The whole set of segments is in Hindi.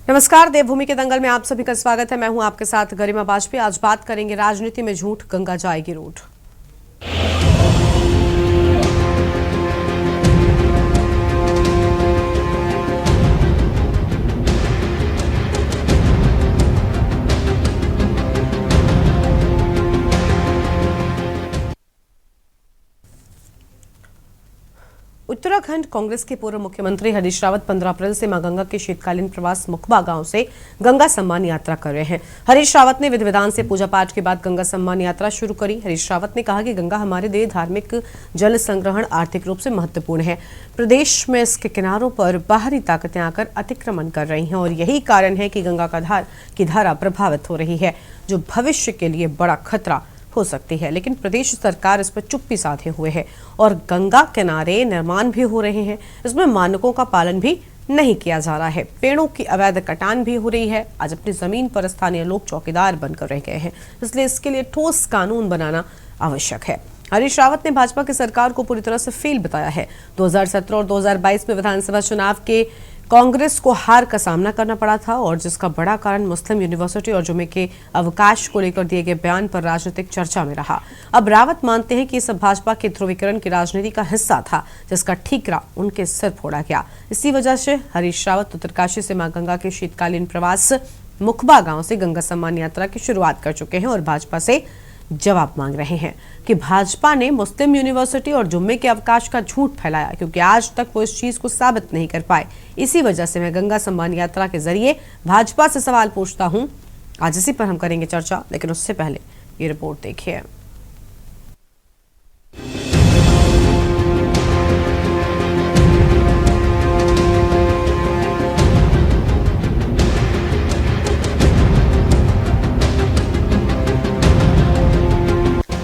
नमस्कार, देवभूमि के दंगल में आप सभी का स्वागत है। मैं हूं आपके साथ गरिमा वाजपेयी। आज बात करेंगे राजनीति में झूठ, गंगा जाएगी रूठ। उत्तराखंड कांग्रेस के पूर्व मुख्यमंत्री हरीश रावत 15 अप्रैल से मां गंगा के शीतकालीन प्रवास मुखबा गांव से गंगा सम्मान यात्रा कर रहे हैं। हरीश रावत ने विधि विधान से पूजा पाठ के बाद गंगा सम्मान यात्रा शुरू करी। हरीश रावत ने कहा कि गंगा हमारे लिए धार्मिक, जल संग्रहण, आर्थिक रूप से महत्वपूर्ण है। प्रदेश में इसके किनारों पर बाहरी ताकतें आकर अतिक्रमण कर रही हैं और यही कारण है कि गंगा की धारा प्रभावित हो रही है, जो भविष्य के लिए बड़ा खतरा हो सकती है। लेकिन प्रदेश सरकार इस पर चुप्पी साधे हुए है और गंगा किनारे निर्माण भी हो रहे हैं, इसमें मानकों का पालन भी नहीं किया जा रहा है। पेड़ों की अवैध कटान भी हो रही है। आज अपनी जमीन पर स्थानीय लोग चौकीदार बनकर रह गए हैं, इसलिए इसके लिए ठोस कानून बनाना आवश्यक है। हरीश रावत ने भाजपा की सरकार को पूरी तरह से फेल बताया है। 2017 और 2022 में विधानसभा चुनाव के कांग्रेस को हार का सामना करना पड़ा था और जिसका बड़ा कारण मुस्लिम यूनिवर्सिटी और जुम्मे के अवकाश को लेकर दिए गए बयान पर राजनीतिक चर्चा में रहा। अब रावत मानते हैं कि सब भाजपा के ध्रुवीकरण की राजनीति का हिस्सा था, जिसका ठीकरा उनके सिर फोड़ा गया। इसी वजह से हरीश रावत उत्तरकाशी से मां गंगा के शीतकालीन प्रवास मुखबा गांव से गंगा सम्मान यात्रा की शुरुआत कर चुके हैं और भाजपा से जवाब मांग रहे हैं कि भाजपा ने मुस्लिम यूनिवर्सिटी और जुम्मे के अवकाश का झूठ फैलाया, क्योंकि आज तक वो इस चीज को साबित नहीं कर पाए। इसी वजह से मैं गंगा सम्मान यात्रा के जरिए भाजपा से सवाल पूछता हूं। आज इसी पर हम करेंगे चर्चा, लेकिन उससे पहले ये रिपोर्ट देखिए।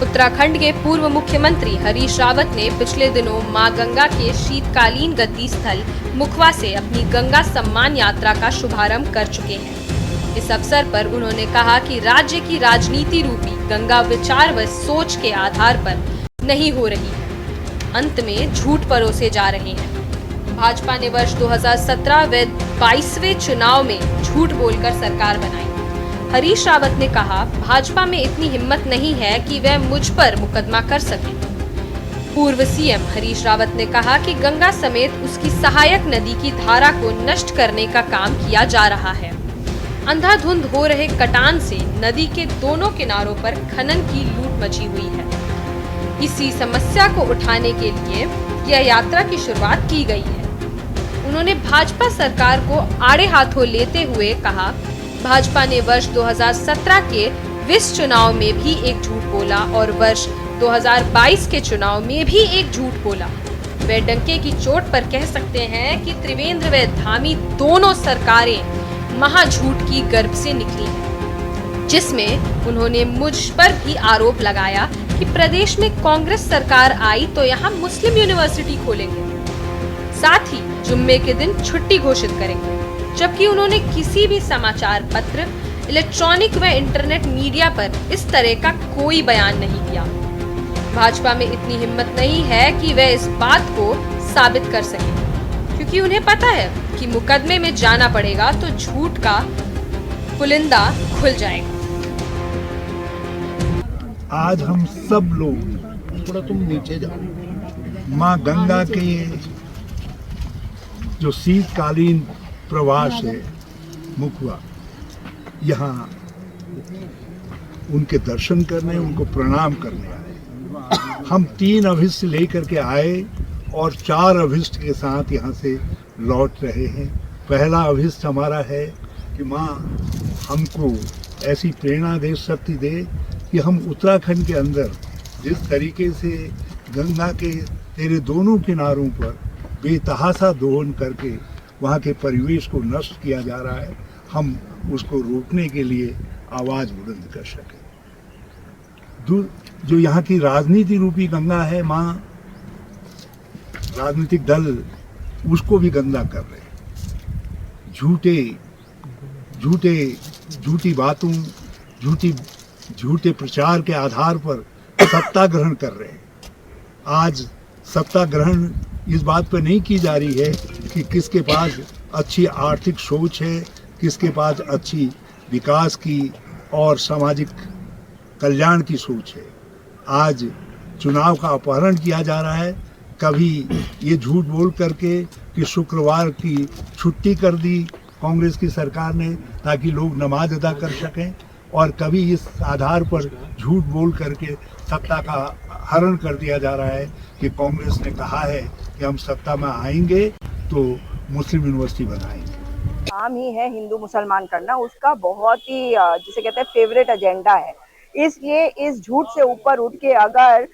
उत्तराखंड के पूर्व मुख्यमंत्री हरीश रावत ने पिछले दिनों मां गंगा के शीतकालीन गद्दी स्थल मुखबा से अपनी गंगा सम्मान यात्रा का शुभारंभ कर चुके हैं। इस अवसर पर उन्होंने कहा कि राज्य की राजनीति रूपी गंगा विचार व सोच के आधार पर नहीं हो रही है, अंत में झूठ परोसे जा रहे हैं। भाजपा ने वर्ष 2017 व 22वें चुनाव में झूठ बोलकर सरकार बनाई। हरीश रावत ने कहा, भाजपा में इतनी हिम्मत नहीं है कि वह मुझ पर मुकदमा कर सके। पूर्व सीएम हरीश रावत ने कहा कि गंगा समेत उसकी सहायक नदी की धारा को नष्ट करने का काम किया जा रहा है। अंधाधुंध हो रहे कटान से नदी के दोनों किनारों पर खनन की लूट मची हुई है। इसी समस्या को उठाने के लिए यह यात्रा की शुरुआत की गई है। उन्होंने भाजपा सरकार को आड़े हाथों लेते हुए कहा, भाजपा ने वर्ष 2017 के विस चुनाव में भी एक झूठ बोला और वर्ष 2022 के चुनाव में भी एक झूठ बोला। वे डंके की चोट पर कह सकते हैं कि त्रिवेंद्र व धामी दोनों सरकारें महाझूठ की गर्भ से निकली हैं, जिसमें उन्होंने मुझ पर भी आरोप लगाया कि प्रदेश में कांग्रेस सरकार आई तो यहाँ मुस्लिम यूनिवर्सिटी खोलेंगे, साथ ही जुम्मे के दिन छुट्टी घोषित करेंगे, जबकि उन्होंने किसी भी समाचार पत्र, इलेक्ट्रॉनिक व इंटरनेट मीडिया पर इस तरह का कोई बयान नहीं दिया। भाजपा में इतनी हिम्मत नहीं है कि वे इस बात को साबित कर सके, क्योंकि उन्हें पता है कि मुकदमे में जाना पड़ेगा तो झूठ का पुलिंदा खुल जाएगा। आज हम सब लोग, थोड़ा तुम नीचे जाओ, माँ गंगा के जो शीतकालीन प्रवास है मुखबा, यहाँ उनके दर्शन करने, उनको प्रणाम करने आए। हम 3 अभिष्ट लेकर के आए और 4 अभिष्ट के साथ यहाँ से लौट रहे हैं। पहला अभिष्ट हमारा है कि माँ हमको ऐसी प्रेरणा दे, शक्ति दे कि हम उत्तराखंड के अंदर जिस तरीके से गंगा के तेरे दोनों किनारों पर बेतहाशा दोहन करके वहाँ के परिवेश को नष्ट किया जा रहा है, हम उसको रोकने के लिए आवाज़ बुलंद कर सकें। जो यहाँ की राजनीति रूपी गंगा है माँ, राजनीतिक दल उसको भी गंदा कर रहे हैं। झूठी बातों, झूठे प्रचार के आधार पर सत्ता ग्रहण कर रहे हैं। आज सत्ता ग्रहण इस बात पर नहीं की जा रही है कि किसके पास अच्छी आर्थिक सोच है, किसके पास अच्छी विकास की और सामाजिक कल्याण की सोच है। आज चुनाव का अपहरण किया जा रहा है। कभी ये झूठ बोल करके कि शुक्रवार की छुट्टी कर दी कांग्रेस की सरकार ने ताकि लोग नमाज अदा कर सकें, और कभी इस आधार पर झूठ बोल करके सत्ता का हरण कर दिया जा रहा है कि कांग्रेस ने कहा है कि हम सत्ता में आएंगे तो मुस्लिम यूनिवर्सिटी बनाएंगे। काम ही है हिंदू मुसलमान करना, उसका बहुत ही जिसे कहते हैं फेवरेट एजेंडा है। इसलिए इस झूठ से ऊपर उठ के अगर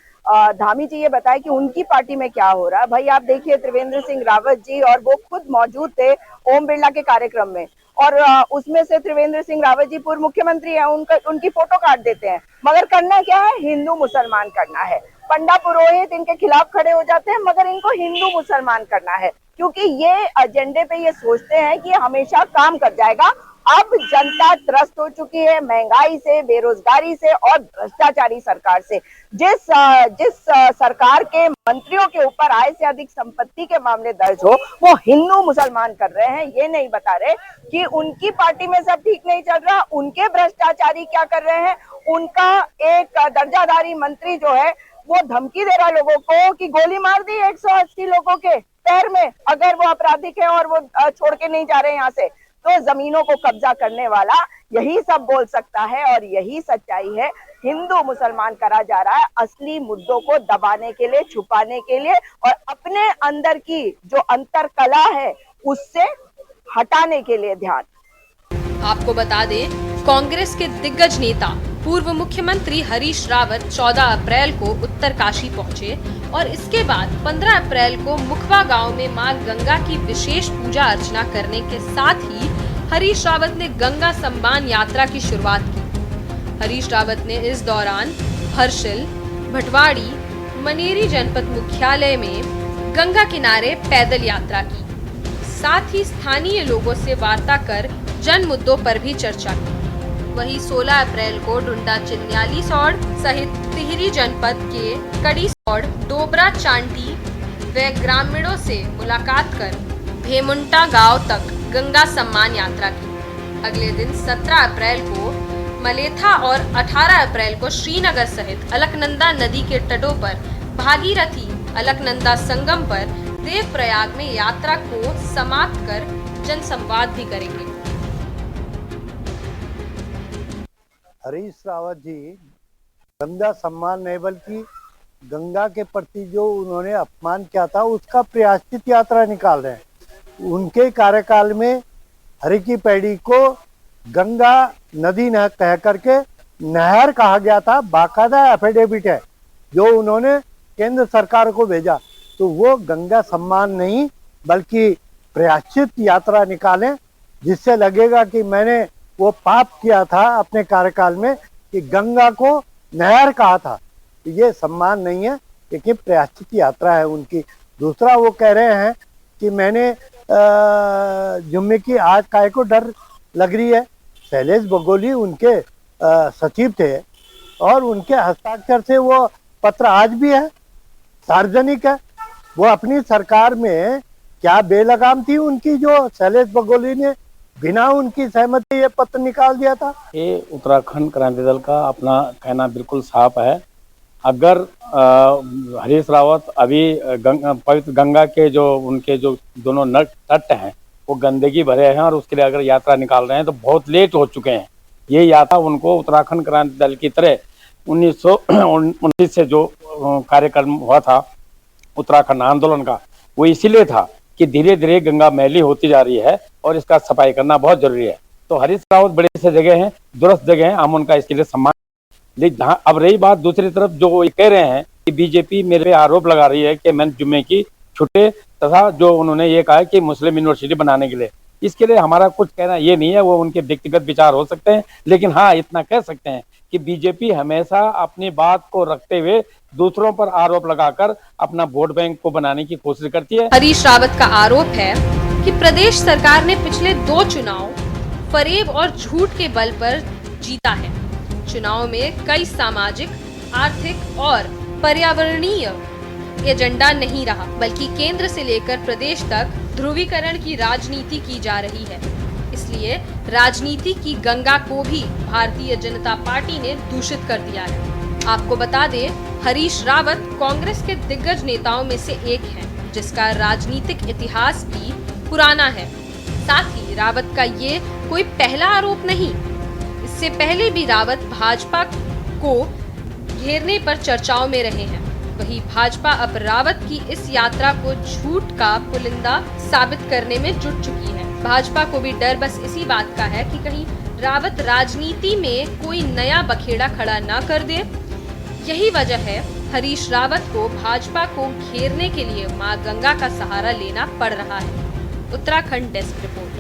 धामी जी ये बताए कि उनकी पार्टी में क्या हो रहा है, भाई आप देखिए त्रिवेंद्र सिंह रावत जी और वो खुद मौजूद थे ओम बिरला के कार्यक्रम में, और उसमें से त्रिवेंद्र सिंह रावत जी पूर्व मुख्यमंत्री हैं, उनकी फोटो काट देते हैं, मगर करना क्या है, हिंदू मुसलमान करना है। पंडा पुरोहित इनके खिलाफ खड़े हो जाते हैं, मगर इनको हिंदू मुसलमान करना है, क्योंकि ये एजेंडे पे ये सोचते हैं कि हमेशा काम कर जाएगा। अब जनता त्रस्त हो चुकी है महंगाई से, बेरोजगारी से और भ्रष्टाचारी सरकार से। जिस सरकार के मंत्रियों के ऊपर आय से अधिक संपत्ति के मामले दर्ज हो, वो हिंदू मुसलमान कर रहे हैं। ये नहीं बता रहे कि उनकी पार्टी में सब ठीक नहीं चल रहा, उनके भ्रष्टाचारी क्या कर रहे हैं। उनका एक दर्जाधारी मंत्री जो है वो धमकी दे रहा लोगों को कि गोली मार दी 180 लोगों के पैर में, अगर वो आपराधिक है और वो छोड़ के नहीं जा रहे यहाँ से, तो जमीनों को कब्जा करने वाला यही सब बोल सकता है। और यही सच्चाई है, हिंदू मुसलमान करा जा रहा है असली मुद्दों को दबाने के लिए, छुपाने के लिए, और अपने अंदर की जो अंतर कला है उससे हटाने के लिए ध्यान। आपको बता दें, कांग्रेस के दिग्गज नेता पूर्व मुख्यमंत्री हरीश रावत 14 अप्रैल को उत्तरकाशी पहुंचे और इसके बाद 15 अप्रैल को मुखवा गांव में मां गंगा की विशेष पूजा अर्चना करने के साथ ही हरीश रावत ने गंगा सम्मान यात्रा की शुरुआत की। हरीश रावत ने इस दौरान हर्षिल, भटवाड़ी, मनेरी जनपद मुख्यालय में गंगा किनारे पैदल यात्रा की। साथ ही स्थानीय लोगों से वार्ता कर जन मुद्दों पर भी चर्चा की। वहीं 16 अप्रैल को डुंडा चिन्याली सौड़ सहित टिहरी जनपद के कड़ी सौड़, डोबरा चांटी व ग्रामीणों से मुलाकात कर भेमुंटा गांव तक गंगा सम्मान यात्रा की। अगले दिन 17 अप्रैल को मलेथा और 18 अप्रैल को श्रीनगर सहित अलकनंदा नदी के तटों पर भागीरथी अलकनंदा संगम पर देवप्रयाग में यात्रा को समाप्त कर जनसंवाद भी करेंगे। हरीश रावत जी गंगा सम्मान नहीं बल्कि गंगा के प्रति जो उन्होंने अपमान किया था उसका प्रायश्चित यात्रा निकाल रहे हैं। उनके कार्यकाल में हरि की पैड़ी को गंगा नदी न कह करके नहर कहा गया था, बाकायदा एफिडेविट है जो उन्होंने केंद्र सरकार को भेजा। तो वो गंगा सम्मान नहीं बल्कि प्रायश्चित यात्रा निकालें, जिससे लगेगा कि मैंने वो पाप किया था अपने कार्यकाल में कि गंगा को नहर कहा था। तो ये सम्मान नहीं है, लेकिन प्रायश्चित यात्रा है उनकी। दूसरा वो कह रहे हैं कि मैंने जुम्मे की आज काय को डर लग रही है। शैलेश बगोली उनके सचिव थे और उनके हस्ताक्षर से वो पत्र आज भी है, सार्वजनिक है। वो अपनी सरकार में क्या बेलगाम थी उनकी जो शैलेश बगोली ने बिना उनकी सहमति ये पत्र निकाल दिया था। ये उत्तराखंड क्रांति दल का अपना कहना बिल्कुल साफ है। अगर हरीश रावत अभी पवित्र गंगा के जो उनके जो दोनों तट हैं वो गंदगी भरे हैं और उसके लिए अगर यात्रा निकाल रहे हैं तो बहुत लेट हो चुके हैं। ये यात्रा उनको उत्तराखंड क्रांति दल की तरह 1919 से जो कार्यक्रम हुआ था उत्तराखंड आंदोलन का, वो इसीलिए था कि धीरे धीरे गंगा मैली होती जा रही है और इसका सफाई करना बहुत जरूरी है। तो हरीश रावत बड़े से जगह हैं, दुरुस्त जगह हैं, हम उनका इसके लिए सम्मान। लेकिन अब रही बात दूसरी तरफ, जो ये कह रहे हैं कि बीजेपी मेरे पे आरोप लगा रही है कि मैंने जुम्मे की छुट्टे तथा जो उन्होंने ये कहा कि मुस्लिम यूनिवर्सिटी बनाने के लिए, इसके लिए हमारा कुछ कहना ये नहीं है। वो उनके व्यक्तिगत विचार हो सकते हैं, लेकिन हाँ इतना कह सकते हैं कि बीजेपी हमेशा अपनी बात को रखते हुए दूसरों पर आरोप लगाकर अपना वोट बैंक को बनाने की कोशिश करती है। हरीश रावत का आरोप है कि प्रदेश सरकार ने पिछले 2 चुनाव फरेब और झूठ के बल पर जीता है। चुनाव में कई सामाजिक, आर्थिक और पर्यावरणीय एजेंडा नहीं रहा, बल्कि केंद्र से लेकर प्रदेश तक ध्रुवीकरण की राजनीति की जा रही है। इस इसलिए राजनीति की गंगा को भी भारतीय जनता पार्टी ने दूषित कर दिया है। आपको बता दें, हरीश रावत कांग्रेस के दिग्गज नेताओं में से एक हैं, जिसका राजनीतिक इतिहास भी पुराना है। साथ ही रावत का ये कोई पहला आरोप नहीं, इससे पहले भी रावत भाजपा को घेरने पर चर्चाओं में रहे हैं। वहीं भाजपा अब रावत की इस यात्रा को झूठ का पुलिंदा साबित करने में जुट चुकी है। भाजपा को भी डर बस इसी बात का है कि कहीं रावत राजनीति में कोई नया बखेड़ा खड़ा न कर दे। यही वजह है हरीश रावत को भाजपा को घेरने के लिए मां गंगा का सहारा लेना पड़ रहा है। Uttarakhand desk report.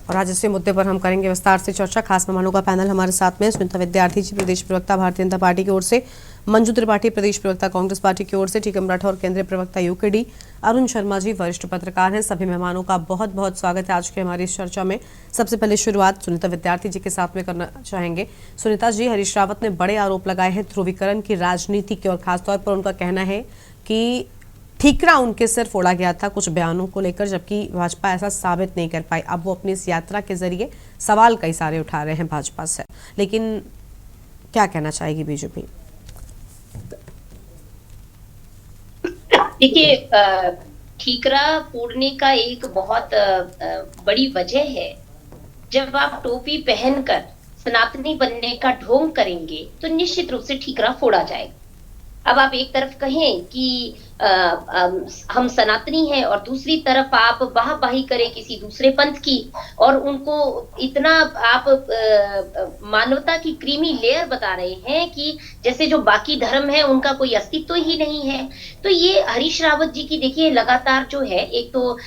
और आज इसी मुद्दे पर हम करेंगे विस्तार से चर्चा। खास मेहमानों का पैनल हमारे साथ में सुनीता विद्यार्थी जी, प्रदेश प्रवक्ता भारतीय जनता पार्टी की ओर से, मंजू त्रिपाठी, प्रदेश प्रवक्ता कांग्रेस पार्टी की ओर से, टीकम राठौर, केंद्रीय प्रवक्ता यूकेडी, अरुण शर्मा जी वरिष्ठ पत्रकार हैं। सभी मेहमानों का बहुत बहुत स्वागत है आज की हमारी इस चर्चा में। सबसे पहले शुरुआत सुनीता विद्यार्थी जी के साथ में करना चाहेंगे। सुनीता जी, हरीश रावत ने बड़े आरोप लगाए हैं ध्रुवीकरण की राजनीति के, और खासतौर पर उनका कहना है कि ठीकरा उनके सिर फोड़ा गया था कुछ बयानों को लेकर, जबकि भाजपा ऐसा साबित नहीं कर पाई। अब वो अपनी इस यात्रा के जरिए सवाल कई सारे उठा रहे हैं भाजपा से, लेकिन क्या कहना चाहेगी बीजेपी? देखिए, ठीकरा फोड़ने का एक बहुत बड़ी वजह है, जब आप टोपी पहनकर सनातनी बनने का ढोंग करेंगे तो निश्चित रूप से ठीकरा फोड़ा जाएगा। अब आप एक तरफ कहें कि हम सनातनी हैं और दूसरी तरफ आप वाहवाही करें किसी दूसरे पंथ की, और उनको इतना आप मानवता की क्रीमी लेयर बता रहे हैं कि जैसे जो बाकी धर्म है उनका कोई अस्तित्व ही नहीं है। तो ये हरीश रावत जी की देखिए लगातार जो है, एक तो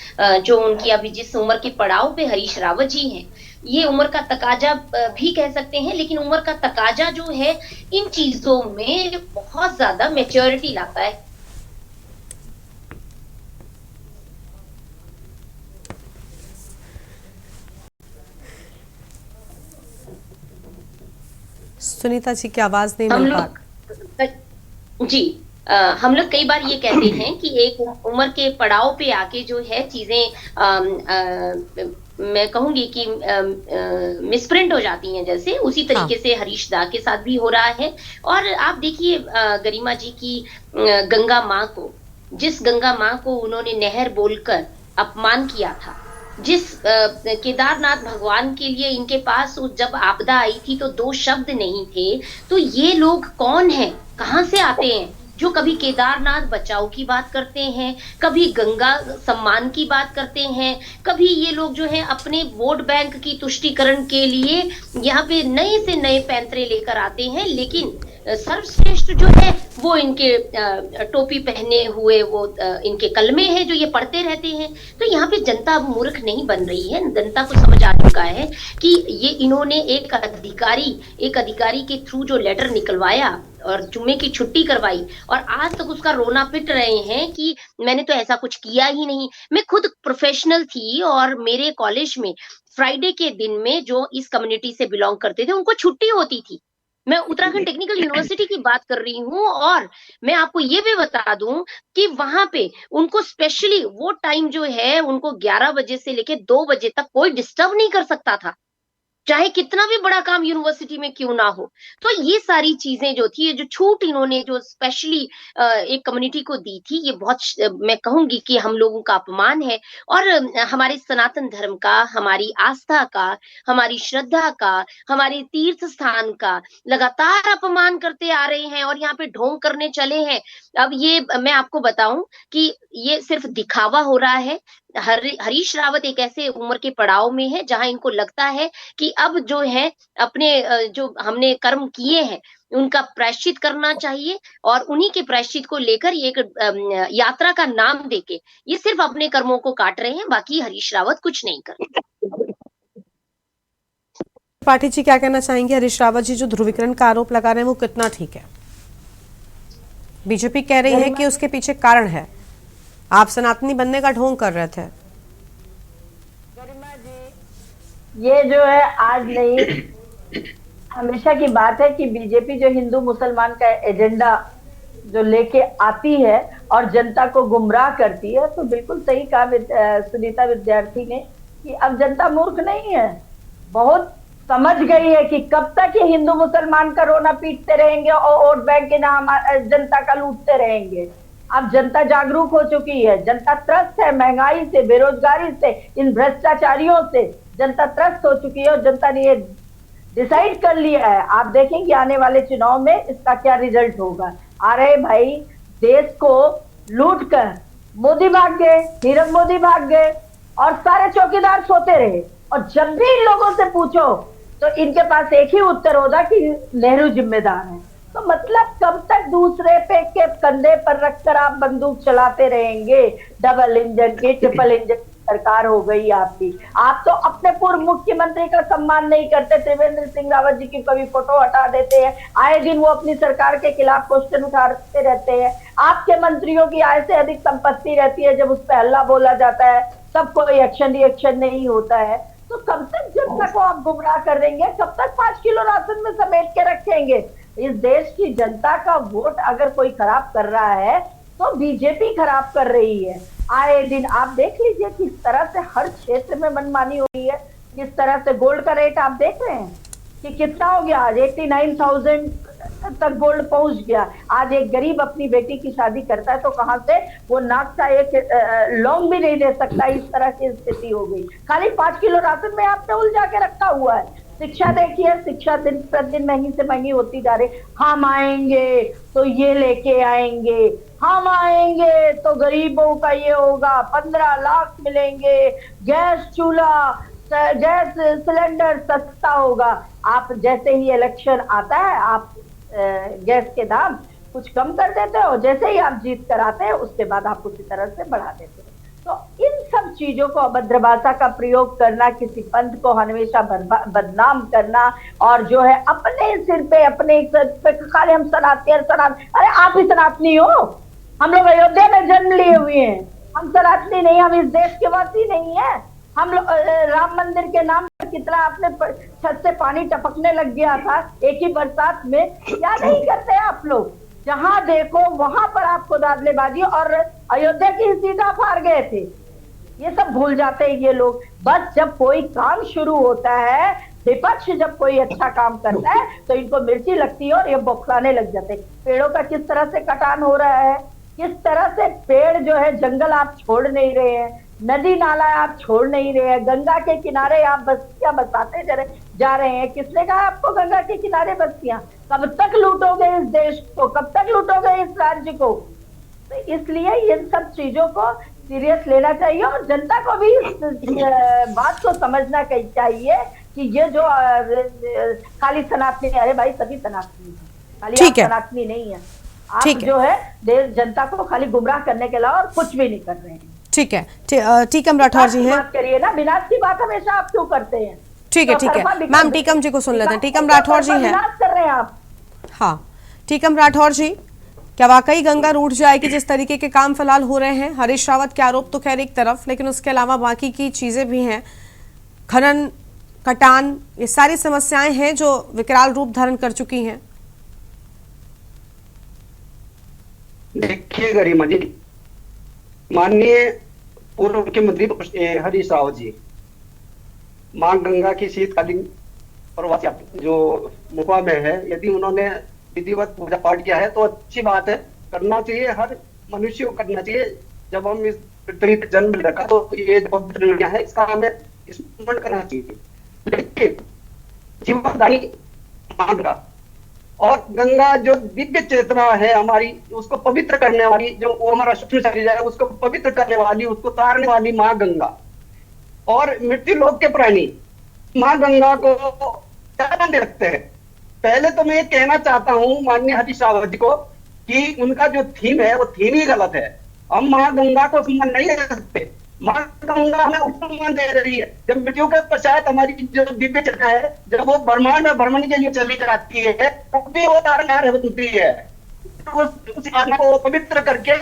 जो उनकी अभी जिस उम्र के पड़ाव पे हरीश रावत जी हैं, ये उम्र का तकाजा भी कह सकते हैं, लेकिन उम्र का तकाजा जो है इन चीजों में बहुत ज्यादा मैच्योरिटी लाता है। सुनीता जी की आवाज नहीं मिल पा जी। हम लोग कई बार ये कहते हैं कि एक उम्र के पड़ाव पे आके जो है चीजें मैं कहूंगी कि मिसप्रिंट हो जाती हैं, जैसे उसी तरीके से हरीश दा के साथ भी हो रहा है। और आप देखिए गरिमा जी की गंगा माँ को, जिस गंगा माँ को उन्होंने नहर बोलकर अपमान किया था, जिस केदारनाथ भगवान के लिए इनके पास जब आपदा आई थी तो 2 शब्द नहीं थे, तो ये लोग कौन हैं, कहाँ से आते हैं, जो कभी केदारनाथ बचाओ की बात करते हैं, कभी गंगा सम्मान की बात करते हैं, कभी ये लोग जो है अपने वोट बैंक की तुष्टीकरण के लिए यहाँ पे नए से नए पैंतरे लेकर आते हैं, लेकिन सर्वश्रेष्ठ जो है वो इनके टोपी पहने हुए वो इनके कलमे हैं जो ये पढ़ते रहते हैं। तो यहाँ पे जनता अब मूर्ख नहीं बन रही है, जनता को समझ आ चुका है कि ये इन्होंने एक अधिकारी के थ्रू जो लेटर निकलवाया और जुम्मे की छुट्टी करवाई, और आज तक उसका रोना पिट रहे हैं कि मैंने तो ऐसा कुछ किया ही नहीं। मैं खुद प्रोफेशनल थी और मेरे कॉलेज में फ्राइडे के दिन में जो इस कम्युनिटी से बिलोंग करते थे उनको छुट्टी होती थी। मैं उत्तराखंड टेक्निकल यूनिवर्सिटी की बात कर रही हूँ, और मैं आपको ये भी बता दूं कि वहां पे उनको स्पेशली वो टाइम जो है उनको 11 बजे से लेके 2 बजे तक कोई डिस्टर्ब नहीं कर सकता था, चाहे कितना भी बड़ा काम यूनिवर्सिटी में क्यों ना हो। तो ये सारी चीजें जो थी, जो छूट इन्होंने जो स्पेशली एक कम्युनिटी को दी थी, ये बहुत मैं कहूंगी कि हम लोगों का अपमान है, और हमारे सनातन धर्म का, हमारी आस्था का, हमारी श्रद्धा का, हमारे तीर्थ स्थान का लगातार अपमान करते आ रहे हैं और यहाँ पे ढोंग करने चले हैं। अब ये मैं आपको बताऊं कि ये सिर्फ दिखावा हो रहा है। हरीश रावत एक ऐसे उम्र के पड़ाव में है जहां इनको लगता है कि अब जो है अपने जो हमने कर्म किए हैं उनका प्रायश्चित करना चाहिए, और उन्हीं के प्रायश्चित को लेकर ये एक यात्रा का नाम देके ये सिर्फ अपने कर्मों को काट रहे हैं, बाकी हरीश रावत कुछ नहीं कर रहे। पाठी जी क्या कहना चाहेंगे? हरीश रावत जी जो ध्रुवीकरण का आरोप लगा रहे हैं वो कितना ठीक है? बीजेपी कह रही है कि उसके पीछे कारण है, आप सनातनी बनने का ढोंग कर रहे थे। गरिमा जी, ये जो है आज नहीं हमेशा की बात है कि बीजेपी जो हिंदू मुसलमान का एजेंडा जो लेके आती है और जनता को गुमराह करती है, तो बिल्कुल सही कहा सुनीता विद्यार्थी ने कि अब जनता मूर्ख नहीं है, बहुत समझ गई है कि कब तक ये हिंदू मुसलमान का रोना पीटते रहेंगे और वोट बैंक के नाम जनता का लूटते रहेंगे। अब जनता जागरूक हो चुकी है, जनता त्रस्त है, महंगाई से, बेरोजगारी से, इन भ्रष्टाचारियों से जनता त्रस्त हो चुकी है और जनता ने ये डिसाइड कर लिया है। आप देखेंगे आने वाले चुनाव में इसका क्या रिजल्ट होगा। अरे भाई, देश को लूट कर मोदी भाग गए, नीरव मोदी भाग गए और सारे चौकीदार सोते रहे। और जब भी इन लोगों से पूछो तो इनके पास एक ही उत्तर होता कि नेहरू जिम्मेदार है। तो मतलब कब तक दूसरे पे के कंधे पर रखकर आप बंदूक चलाते रहेंगे। डबल इंजन की, ट्रिपल इंजन सरकार हो गई आपकी। आप तो अपने पूर्व मुख्यमंत्री का सम्मान नहीं करते। त्रिवेंद्र सिंह रावत जी की कभी फोटो हटा देते हैं, आए दिन वो अपनी सरकार के खिलाफ क्वेश्चन उठाते रहते हैं। आपके मंत्रियों की आय से अधिक संपत्ति रहती है, जब उस पर हल्ला बोला जाता है तब कोई एक्शन रिएक्शन नहीं होता है। तो कब तक जनता को आप गुमराह कर देंगे, कब तक 5 किलो राशन में समेट के रखेंगे। इस देश की जनता का वोट अगर कोई खराब कर रहा है तो बीजेपी खराब कर रही है। आए दिन आप देख लीजिए किस तरह से हर क्षेत्र में मनमानी हो रही है। किस तरह से गोल्ड का रेट आप देख रहे हैं कि कितना हो गया, आज 89,000 तक गोल्ड पहुंच गया। आज एक गरीब अपनी बेटी की शादी करता है तो कहां से वो नाक का एक लौंग भी नहीं दे सकता, इस तरह की स्थिति हो गई। खाली 5 किलो राशन में आपने उलझा के रखा हुआ है। शिक्षा देखिए, शिक्षा दिन प्रतिदिन महंगी से महंगी होती जा रही। हम आएंगे तो ये लेके आएंगे, हम आएंगे तो गरीबों का ये होगा, 15 लाख मिलेंगे, गैस चूल्हा, गैस सिलेंडर सस्ता होगा। आप जैसे ही इलेक्शन आता है आप गैस के दाम कुछ कम कर देते हो, जैसे ही आप जीत कर आते हैं उसके बाद आप उसी तरह से बढ़ा देते हो। तो इन सब चीजों को, अभद्र भाषा का प्रयोग करना, किसी पंथ को हमेशा बदनाम करना और जो है अपने सिर पे, अपने सिर पे खाली हम सनातनी। अरे आप ही सनातनी हो, हम लोग अयोध्या में जन्म लिए हुए हैं, हम सनातनी नहीं, हम इस देश के वासी नहीं है। हम लोग राम मंदिर के नाम पर कितना आपने छत से पानी टपकने लग गया था एक ही बरसात में, क्या नहीं करते आप लोग। जहां देखो वहां पर आपको दादलेबाजी, और अयोध्या की सीधा फाड़ गए थे। ये सब भूल जाते हैं ये लोग। बस जब कोई काम शुरू होता है, विपक्ष जब कोई अच्छा काम करता है तो इनको मिर्ची लगती है और ये बौखलाने लग जाते हैं। पेड़ों का किस तरह से कटान हो रहा है, किस तरह से पेड़ जो है, जंगल आप छोड़ नहीं रहे हैं, नदी नाला आप छोड़ नहीं रहे हैं, गंगा के किनारे आप बस्तियां बसाते जा रहे हैं। किसने कहा आपको गंगा के किनारे बस्तियां? कब तक लूटोगे इस देश को, कब तक लूटोगे इस राज्य को? तो इसलिए इन सब चीजों को सीरियस लेना चाहिए और जनता को भी इस बात को समझना चाहिए कि ये जो खाली सनातनी, अरे भाई सभी सनातनी, खाली आप सनातनी नहीं है। आप जो है देश जनता को खाली गुमराह करने के अलावा और कुछ भी नहीं कर रहे हैं। ठीक है, टीकम राठौर जी हैं। बात करिए ना, विनाश की बात हमेशा आप क्यों करते हैं? ठीक है मैम, टीकम जी को सुन लेते हैं। टीकम राठौर जी हैं। विनाश कर रहे हैं आप। हाँ, टीकम राठौर जी, क्या वाकई गंगा रूठ जाएगी जिस तरीके के काम फिलहाल हो रहे हैं? हरीश रावत के आरोप तो खैर एक तरफ, लेकिन उसके अलावा बाकी की चीजें भी हैं, खनन, कटान, ये सारी समस्याएं हैं जो विकराल रूप धारण कर चुकी हैं। देखिए गरिमा जी, माननीय पूर्व मुख्यमंत्री हरीश रावत जी मां गंगा की शीतकालीन प्रवास जो मुखवा में है, यदि उन्होंने विधिवत पूजा पाठ किया है तो अच्छी बात है, करना चाहिए, हर मनुष्य को करना चाहिए। जब हम इस पृथ्वी पर जन्म रखा तो ये पवित्र है, इसका हमें स्मरण करना चाहिए। लेकिन जीवनदायी मां गंगा और गंगा जो दिव्य चेतना है हमारी, उसको पवित्र करने वाली, जो वो हमारा सूक्ष्म शरीर है उसको पवित्र करने वाली, उसको तारने वाली मां गंगा और मृत्यु लोक के प्राणी मां गंगा को क्या मानने रखते हैं। पहले तो मैं ये कहना चाहता हूं माननीय हरीश रावत जी को कि उनका जो थीम है वो थीम ही गलत है। हम मां गंगा को सम्मान नहीं दे सकते। मां गंगा हमें उपमान दे रही है। जब मृत्यु के पश्चात हमारी जो दिव्य चेतना है, जब वो ब्रह्मांड में भ्रमण के लिए चली जाती है, तब भी वो तारनहार होती है। उस आत्मा को पवित्र करके,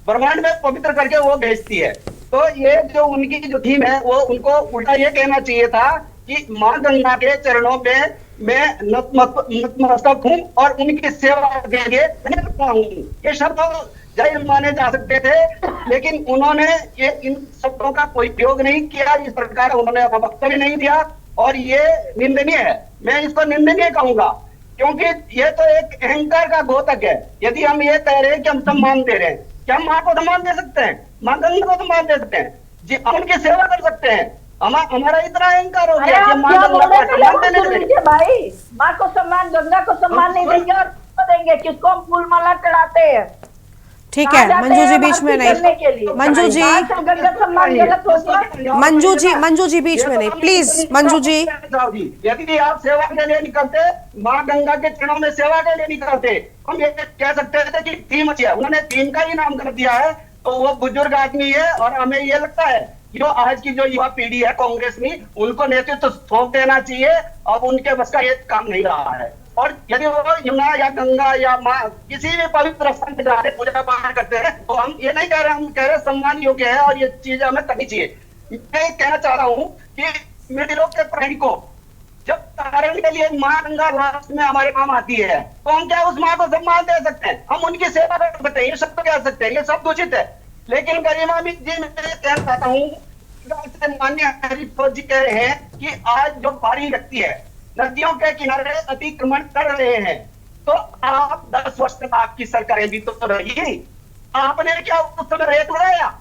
ब्रह्मांड में पवित्र करके वो भेजती है। तो ये जो उनकी जो थीम है, वो उनको उल्टा ये कहना चाहिए था कि मां गंगा के चरणों में मैं नतमस्तक हूँ और उनकी सेवा के लिए धन्यवाद हूँ। ये शब्द जाहिर माने जा सकते थे, लेकिन उन्होंने ये इन शब्दों का कोई प्रयोग नहीं किया, इस प्रकार उन्होंने अपना वक्तव्य नहीं दिया और ये निंदनीय है। मैं इसको निंदनीय कहूंगा, क्योंकि ये तो एक अहंकार का घोतक है। यदि हम ये कह रहे हैं कि हम सम्मान दे रहे हैं, क्या हम माँ को सम्मान दे सकते हैं? माँ गंगा को सम्मान दे सकते हैं जी, हम उनकी सेवा कर सकते हैं। हमारा इतना अहंकार हो गया कि माँ गंगा को सम्मान देने देंगे। भाई माँ को सम्मान, गंगा को सम्मान नहीं देंगे और किसको देंगे? किसको हम फूल माला चढ़ाते हैं? ठीक है मंजू जी, बीच में नहीं। मंजू जी, मंजू जी बीच में नहीं, प्लीज मंजू जी। यदि आप सेवा के लिए निकलते, माँ गंगा के चरणों में सेवा के लिए निकलते, हम ये कह सकते थे कि टीम अच्छी है। उन्होंने टीम का ही नाम कर दिया है, तो वो बुजुर्ग आदमी है और हमें ये लगता है जो आज की जो युवा पीढ़ी है कांग्रेस में, उनको नेतृत्व सौंप देना चाहिए। अब उनके बस का ये काम नहीं रहा है। और यदि वो यमुना या गंगा या माँ किसी भी पवित्र स्थान पे जाते पूजा पाठ करते हैं, तो हम ये नहीं कह रहे, हम कह रहे सम्मान योग्य है और ये चीज हमें करनी चाहिए। मैं कहना चाह रहा हूँ कि मिडिलों के प्राणी को जब तारण के लिए माँ गंगा लास्ट में हमारे काम आती है, तो हम क्या उस माँ को सम्मान दे सकते हैं? हम उनकी सेवा कर सकते हैं? ये सब तो कह सकते हैं, ये सब दूषित है। लेकिन गरिमा जी मैं कहना चाहता हूँ, माननीय हरिप्रसाद जी कह रहे हैं कि आज जो बाहरी व्यक्ति है नदियों के किनारे अतिक्रमण कर रहे हैं, तो आप 10 वर्ष तक आपकी सरकारें भी तो रही, आपने क्या उस समय रेत लगाया?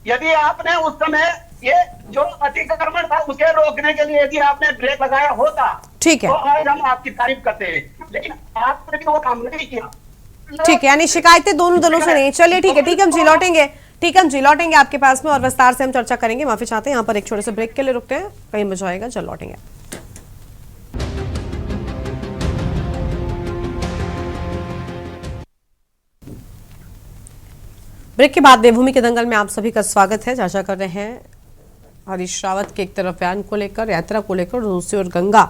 यदि आपने उस समय ये जो अतिक्रमण था उसे रोकने के लिए यदि आपने ब्रेक लगाया होता, ठीक है, तो आज हम आपकी तारीफ करते हैं। लेकिन आपने भी वो काम नहीं किया। ठीक है, यानी शिकायतें दोनों दलों से नहीं। चलिए ठीक है, हम जी लौटेंगे, ठीक है हम जी लौटेंगे आपके पास में और विस्तार से हम चर्चा करेंगे। माफी चाहते हैं, यहाँ पर एक छोटे से ब्रेक के लिए रुकते हैं, कहीं मजा आएगा, चल लौटेंगे। ब्रेक के बाद देवभूमि के दंगल में आप सभी का स्वागत है। चर्चा कर रहे हैं हरीश रावत के एक तरफ बयान को लेकर, यात्रा को लेकर, दूसरी ओर गंगा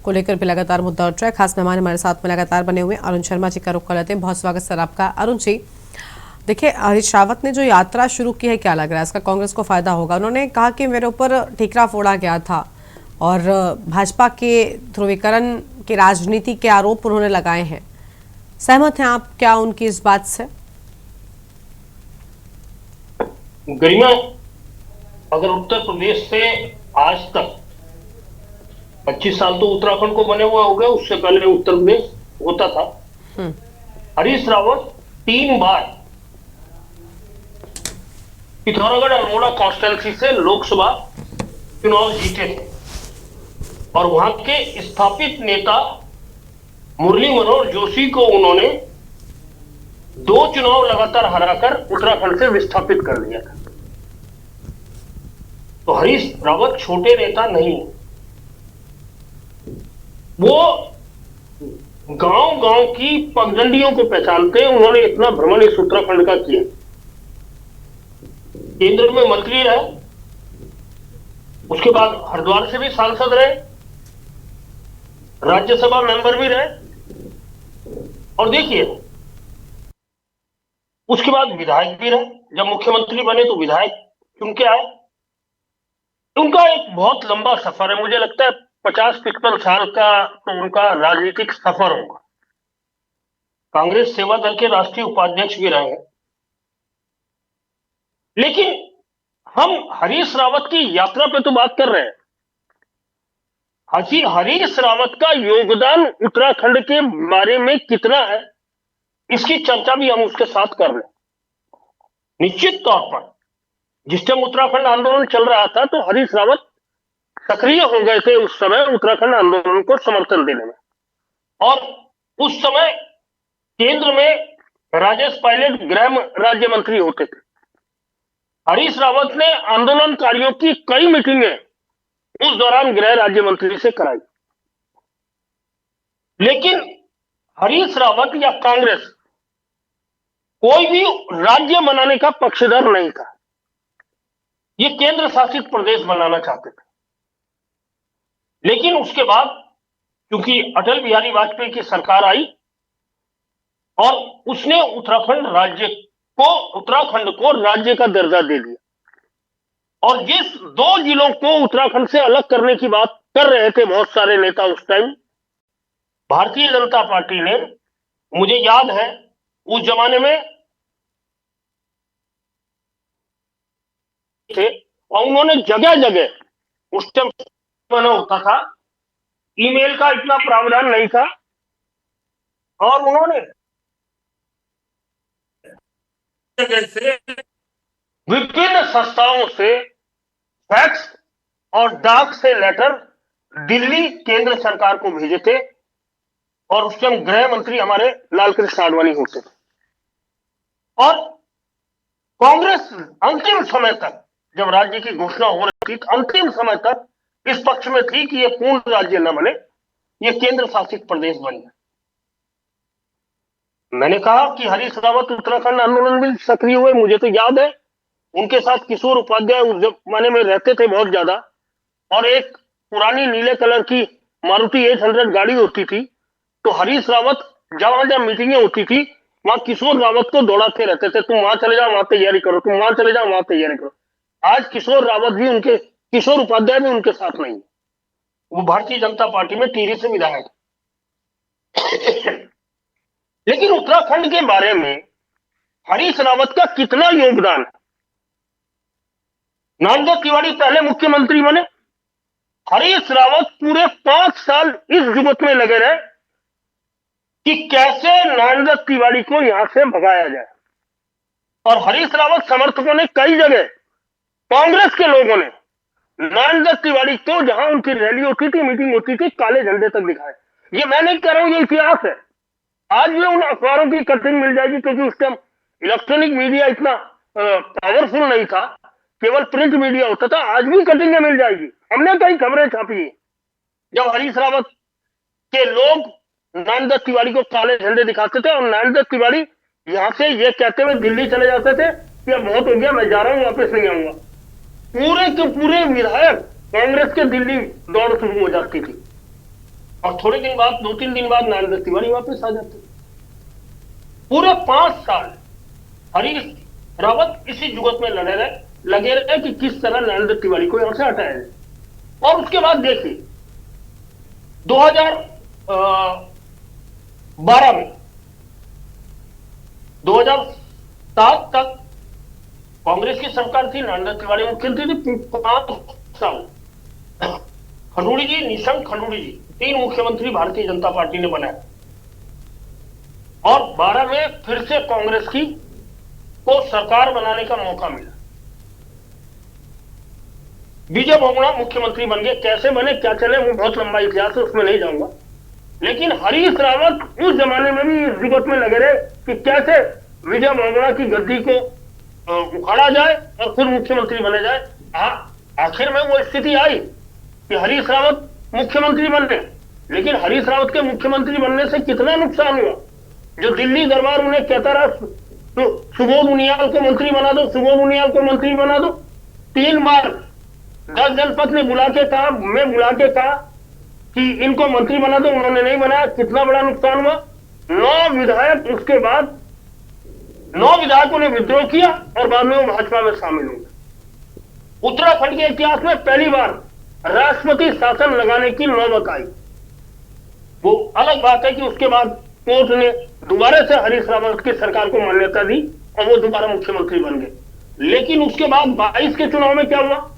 को लेकर भी लगातार मुद्दा उठ रहा है। खास मेहमान हमारे साथ में लगातार बने हुए अरुण शर्मा जी का रुख कर लेते हैं। बहुत स्वागत सर आपका। अरुण जी, देखिए हरीश रावत ने जो यात्रा शुरू की है, क्या लग रहा है इसका कांग्रेस को फायदा होगा? उन्होंने कहा कि मेरे ऊपर ठीकरा फोड़ा गया था और भाजपा के ध्रुवीकरण की राजनीति के आरोप उन्होंने लगाए हैं। सहमत हैं आप क्या उनकी इस बात से? गरिमा, अगर उत्तर प्रदेश से आज तक 25 साल तो उत्तराखंड को बने हुए हो गए, उससे पहले उत्तर प्रदेश होता था। हरीश रावत 3 बार पिथौरागढ़ अल्मोड़ा कॉन्स्टिट्यूंसी से लोकसभा चुनाव जीते थे और वहां के स्थापित नेता मुरली मनोहर जोशी को उन्होंने 2 चुनाव लगातार हराकर उत्तराखंड से विस्थापित कर दिया था। तो हरीश रावत छोटे नेता नहीं, वो गांव-गांव की पगडंडियों को पहचानते हैं। उन्होंने इतना भ्रमण इस उत्तराखंड का किया, केंद्र में मंत्री रहे, उसके बाद हरिद्वार से भी सांसद रहे, राज्यसभा मेंबर भी रहे और देखिए उसके बाद विधायक भी रहे। जब मुख्यमंत्री बने तो विधायक चुन के आए। उनका एक बहुत लंबा सफर है, मुझे लगता है 50-55 साल का तो उनका राजनीतिक सफर होगा। कांग्रेस सेवा दल के राष्ट्रीय उपाध्यक्ष भी रहे हैं। लेकिन हम हरीश रावत की यात्रा पे तो बात कर रहे हैं। हरीश रावत का योगदान उत्तराखंड के बारे में कितना है, इसकी चर्चा भी हम उसके साथ कर रहे हैं। निश्चित तौर पर जिस टाइम उत्तराखंड आंदोलन चल रहा था तो हरीश रावत सक्रिय हो गए थे उस समय उत्तराखंड आंदोलन को समर्थन देने में। और उस समय केंद्र में राजेश पायलट गृह राज्य मंत्री होते थे। हरीश रावत ने आंदोलनकारियों की कई मीटिंगें उस दौरान गृह राज्य मंत्री से कराई। लेकिन हरीश रावत या कांग्रेस कोई भी राज्य बनाने का पक्षधर नहीं था। ये केंद्र शासित प्रदेश बनाना चाहते थे। लेकिन उसके बाद क्योंकि अटल बिहारी वाजपेयी की सरकार आई और उसने उत्तराखंड को राज्य का दर्जा दे दिया। और जिस 2 जिलों को उत्तराखंड से अलग करने की बात कर रहे थे बहुत सारे नेता उस टाइम, भारतीय जनता पार्टी ने, मुझे याद है उस जमाने में थे और उन्होंने जगह जगह उस टाइम बना होता था, ईमेल का इतना प्रावधान नहीं था और उन्होंने जगह से विभिन्न संस्थाओं से फैक्स और डाक से लेटर दिल्ली केंद्र सरकार को भेजे थे और उस टाइम गृह मंत्री हमारे लालकृष्ण आडवाणी होते थे। और कांग्रेस अंतिम समय तक, जब राज्य की घोषणा हो रही थी, अंतिम समय तक इस पक्ष में थी कि यह पूर्ण राज्य न बने, यह केंद्र शासित प्रदेश बन जाए। मैंने कहा कि हरीश रावत उत्तराखंड आंदोलन में सक्रिय हुए, मुझे तो याद है उनके साथ किशोर उपाध्याय उस जमाने में रहते थे बहुत ज्यादा, और एक पुरानी नीले कलर की मारुति 800 गाड़ी होती थी, तो हरीश रावत जहां जहां मीटिंगें होती थी वहां किशोर रावत को दौड़ाते रहते थे, तुम वहां चले जाओ वहां तैयारी करो, तुम वहां चले जाओ वहां तैयारी करो। आज किशोर रावत भी उनके, किशोर उपाध्याय भी उनके साथ नहीं, वो भारतीय जनता पार्टी में टिहरी से विधायक। लेकिन उत्तराखंड के बारे में हरीश रावत का कितना योगदान है। नामदेव तिवारी पहले मुख्यमंत्री बने, हरीश रावत पूरे 5 साल इस जुगत में लगे रहे कि कैसे नामदेव तिवारी को यहां से भगाया जाए। और हरीश रावत समर्थकों ने कई जगह, कांग्रेस के लोगों ने नामदेव तिवारी को, जहां उनकी रैली होती थी, मीटिंग होती थी, काले झंडे तक दिखाए। ये मैं नहीं कह रहा हूं, ये इतिहास है। आज भी उन अखबारों की कटिंग मिल जाएगी, क्योंकि उस टाइम इलेक्ट्रॉनिक मीडिया इतना पावरफुल नहीं था, केवल प्रिंट मीडिया होता था। आज भी कटिंगें मिल जाएगी, हमने कई खबरें छापी है जब हरीश रावत के लोग नामदेव तिवारी को काले झंडे दिखाते थे और नामदेव तिवारी यहां से ये कहते हुए दिल्ली चले जाते थे कि अब बहुत हो गया, मैं जा रहा हूं, वापस नहीं आऊंगा। पूरे के पूरे विधायक कांग्रेस के दिल्ली दौड़ शुरू हो जाती थी और थोड़े दिन बाद, 2-3 दिन बाद नामदेव तिवारी वापस आ जाते। पूरे 5 साल हरीश रावत इसी जुगत में लगे रहे कि किस तरह नामदेव तिवारी को यहां से हटाया जाए। और उसके बाद देखिए 2012 में, 2007 तक कांग्रेस की सरकार थी, नामदेव तिवारी मुख्यमंत्री थी। 5 साल खंडूड़ी जी, निशंक खंडूड़ी जी, 3 मुख्यमंत्री भारतीय जनता पार्टी ने बनाए। और 12 में फिर से कांग्रेस को सरकार बनाने का मौका मिला। विजय बहुगुणा मुख्यमंत्री बन गए। कैसे बने, क्या चले, वो बहुत लंबा इतिहास है, उसमें नहीं जाऊंगा। लेकिन हरीश रावत उस जमाने में भी इस जुगत में लगे रहे कि कैसे विजय बहुगुणा की गद्दी को उखाड़ा जाए और फिर मुख्यमंत्री बने जाए। आखिर में वो स्थिति आई कि हरीश रावत मुख्यमंत्री बन गए। लेकिन हरीश रावत के मुख्यमंत्री बनने से कितना नुकसान हुआ। जो दिल्ली दरबार उन्हें कहता रहा तो सुबोध उनियाल को मंत्री बना दो, सुबोध उनियाल को मंत्री बना दो। 3 बार 10 जनपद ने बुला के कहा कि इनको मंत्री बना दो, उन्होंने नहीं बनाया। कितना बड़ा नुकसान हुआ। 9 विधायक, उसके बाद 9 विधायकों ने विद्रोह किया और बाद में वो भाजपा में शामिल हो गए। उत्तराखंड के इतिहास में पहली बार राष्ट्रपति शासन लगाने की नौबत आई। वो अलग बात है कि उसके बाद कोर्ट ने दोबारा से हरीश रावत की सरकार को मान्यता दी और वो दोबारा मुख्यमंत्री बन गए। लेकिन उसके बाद 22 के चुनाव में क्या हुआ,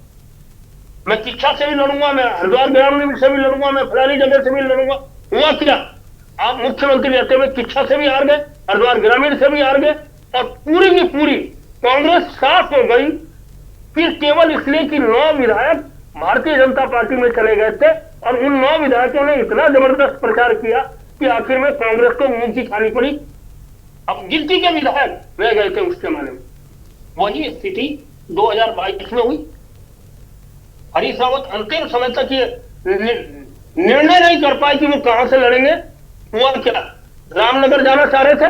मैं किच्छा से भी लड़ूंगा, मैं हरिद्वार ग्रामीण से भी लड़ूंगा, मैं फलानी जगह से भी लड़ूंगा। हुआ क्या, आप मुख्यमंत्री रहते हुए किच्छा से भी हार गए, हरिद्वार ग्रामीण से भी हार गए और पूरी की पूरी कांग्रेस साफ हो गई। फिर केवल इसलिए कि 9 विधायक भारतीय जनता पार्टी में चले गए थे और उन 9 विधायकों ने इतना जबरदस्त प्रचार किया कि आखिर में कांग्रेस को मुंह की खानी पड़ी। अब गिनती के विधायक रह गए थे उस जमाने में। वही स्थिति 2022 में हुई। हरीश रावत अंतिम समय तक ये निर्णय नहीं कर पाए कि वो कहां से लड़ेंगे। हुआ क्या, रामनगर जाना चाह रहे थे।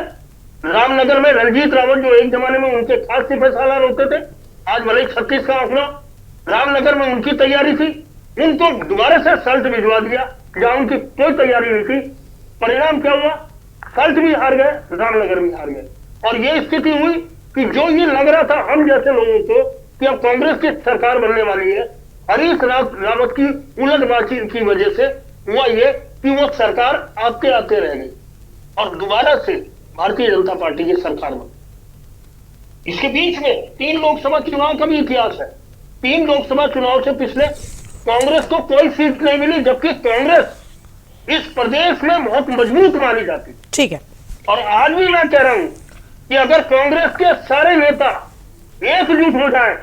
रामनगर में रणजीत रावत, जो एक जमाने में उनके खास सिपह सालार होते थे, आज भले 36 का आंकड़ा, रामनगर में उनकी तैयारी थी, उनको दोबारा से सल्ट भिजवा दिया जहां उनकी कोई तैयारी नहीं थी। परिणाम क्या हुआ, सल्ट भी हार गए, रामनगर भी हार गए। और ये स्थिति हुई कि जो ये लग रहा था हम जैसे लोगों को कि अब कांग्रेस की सरकार बनने वाली है, हरीश रावत की उलटबाजी की वजह से हुआ ये कि वो सरकार आपके आते रह गई और दोबारा से भारतीय जनता पार्टी की सरकार बनी। इसके बीच में 3 लोकसभा चुनाव का भी इतिहास है। 3 लोकसभा चुनाव से पिछले कांग्रेस को कोई सीट नहीं मिली, जबकि कांग्रेस इस प्रदेश में बहुत मजबूत मानी जाती। ठीक है। और आज भी मैं कह रहा हूं कि अगर कांग्रेस के सारे नेता एकजुट हो जाएं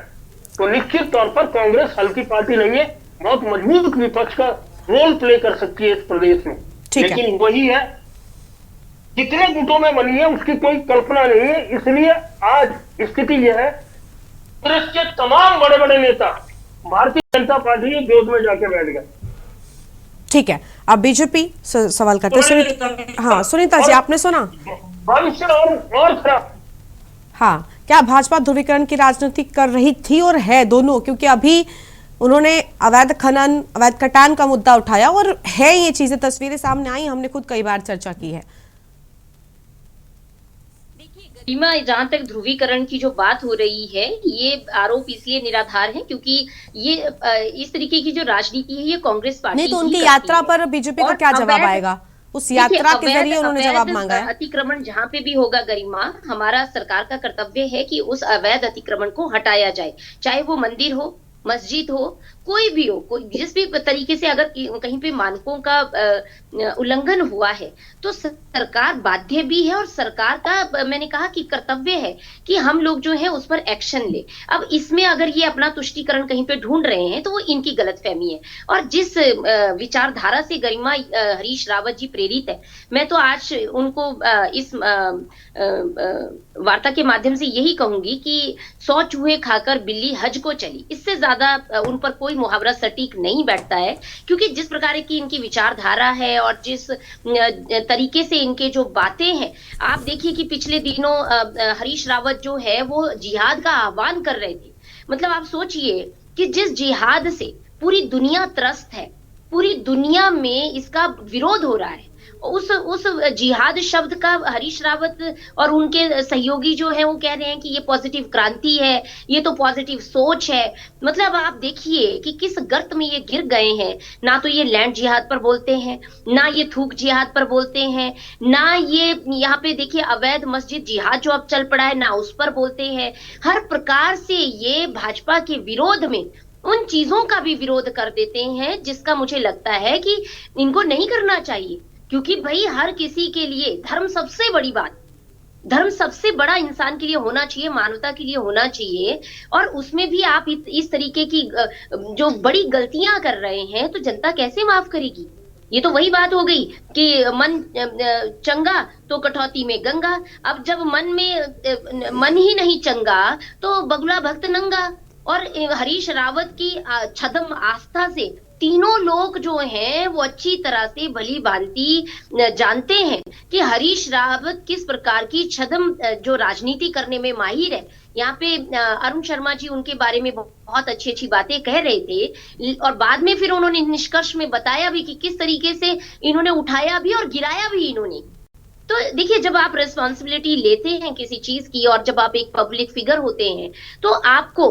तो निश्चित तौर पर कांग्रेस हल्की पार्टी नहीं है, बहुत मजबूत विपक्ष का रोल प्ले कर सकती है इस प्रदेश में। लेकिन वही है, कितने गुटों में बनी है उसकी कोई कल्पना नहीं है। इसलिए आज स्थिति यह है, कांग्रेस के तमाम बड़े बड़े नेता भारतीय जनता पार्टी की गोद में जाके बैठ गए। ठीक है, अब बीजेपी सवाल करते हैं। हाँ सुनीता जी, आपने सुना? भविष्य और खराब। हाँ, क्या भाजपा ध्रुवीकरण की राजनीति कर रही थी और है दोनों? क्योंकि अभी उन्होंने अवैध खनन, अवैध कटान का मुद्दा उठाया और है ये चीजें, तस्वीरें सामने आई, हमने खुद कई बार चर्चा की है। गरिमा, जहां तक ध्रुवीकरण की जो बात हो रही है, ये आरोप इसलिए निराधार है क्योंकि ये इस तरीके की जो राजनीति है ये कांग्रेस पार्टी नहीं तो उनकी यात्रा पर बीजेपी का क्या जवाब आएगा? उस यात्रा के जरिए उन्होंने जवाब मांगा है। अतिक्रमण जहां पे भी होगा गरिमा, हमारा सरकार का कर्तव्य है कि उस अवैध अतिक्रमण को हटाया जाए, चाहे वो मंदिर हो, मस्जिद हो, कोई भी हो, कोई जिस भी तरीके से अगर कहीं पे मानकों का उल्लंघन हुआ है तो सरकार बाध्य भी है और सरकार का मैंने कहा कि कर्तव्य है कि हम लोग जो है उस पर एक्शन ले। अब इसमें अगर ये अपना तुष्टीकरण कहीं पे ढूंढ रहे हैं तो वो इनकी गलतफहमी है। और जिस विचारधारा से गरिमा हरीश रावत जी प्रेरित है, मैं तो आज उनको इस वार्ता के माध्यम से यही कहूंगी कि 100 चूहे खाकर बिल्ली हज को चली, इससे ज्यादा उन पर कोई मुहावरा सटीक नहीं बैठता है। क्योंकि जिस प्रकार की इनकी विचारधारा है और जिस तरीके से इनके जो बातें हैं, आप देखिए कि पिछले दिनों हरीश रावत जो है वो जिहाद का आह्वान कर रहे थे। मतलब आप सोचिए कि जिस जिहाद से पूरी दुनिया त्रस्त है, पूरी दुनिया में इसका विरोध हो रहा है, उस जिहाद शब्द का हरीश रावत और उनके सहयोगी जो है वो कह रहे हैं कि ये पॉजिटिव क्रांति है, ये तो पॉजिटिव सोच है। मतलब आप देखिए कि किस गर्त में ये गिर गए हैं। ना तो ये लैंड जिहाद पर बोलते हैं, ना ये थूक जिहाद पर बोलते हैं, ना ये यहाँ पे देखिए अवैध मस्जिद जिहाद जो अब चल पड़ा है ना उस पर बोलते हैं। हर प्रकार से ये भाजपा के विरोध में उन चीजों का भी विरोध कर देते हैं जिसका मुझे लगता है कि इनको नहीं करना चाहिए। क्योंकि भाई हर किसी के लिए धर्म सबसे बड़ी बात, धर्म सबसे बड़ा इंसान के लिए होना चाहिए, मानवता के लिए होना चाहिए। और उसमें भी आप इस तरीके की जो बड़ी गलतियां कर रहे हैं तो जनता कैसे माफ करेगी? ये तो वही बात हो गई कि मन चंगा तो कटौती में गंगा। अब जब मन ही नहीं चंगा तो बगुला भक्त नंगा। और हरीश रावत की छद्म आस्था से तीनों लोग जो हैं वो अच्छी तरह से भली भांति जानते हैं कि हरीश रावत किस प्रकार की छद्म जो राजनीति करने में माहिर है। यहाँ पे अरुण शर्मा जी उनके बारे में बहुत अच्छी अच्छी बातें कह रहे थे और बाद में फिर उन्होंने निष्कर्ष में बताया भी कि किस तरीके से इन्होंने उठाया भी और गिराया भी इन्होंने। तो देखिए, जब आप रिस्पॉन्सिबिलिटी लेते हैं किसी चीज की और जब आप एक पब्लिक फिगर होते हैं तो आपको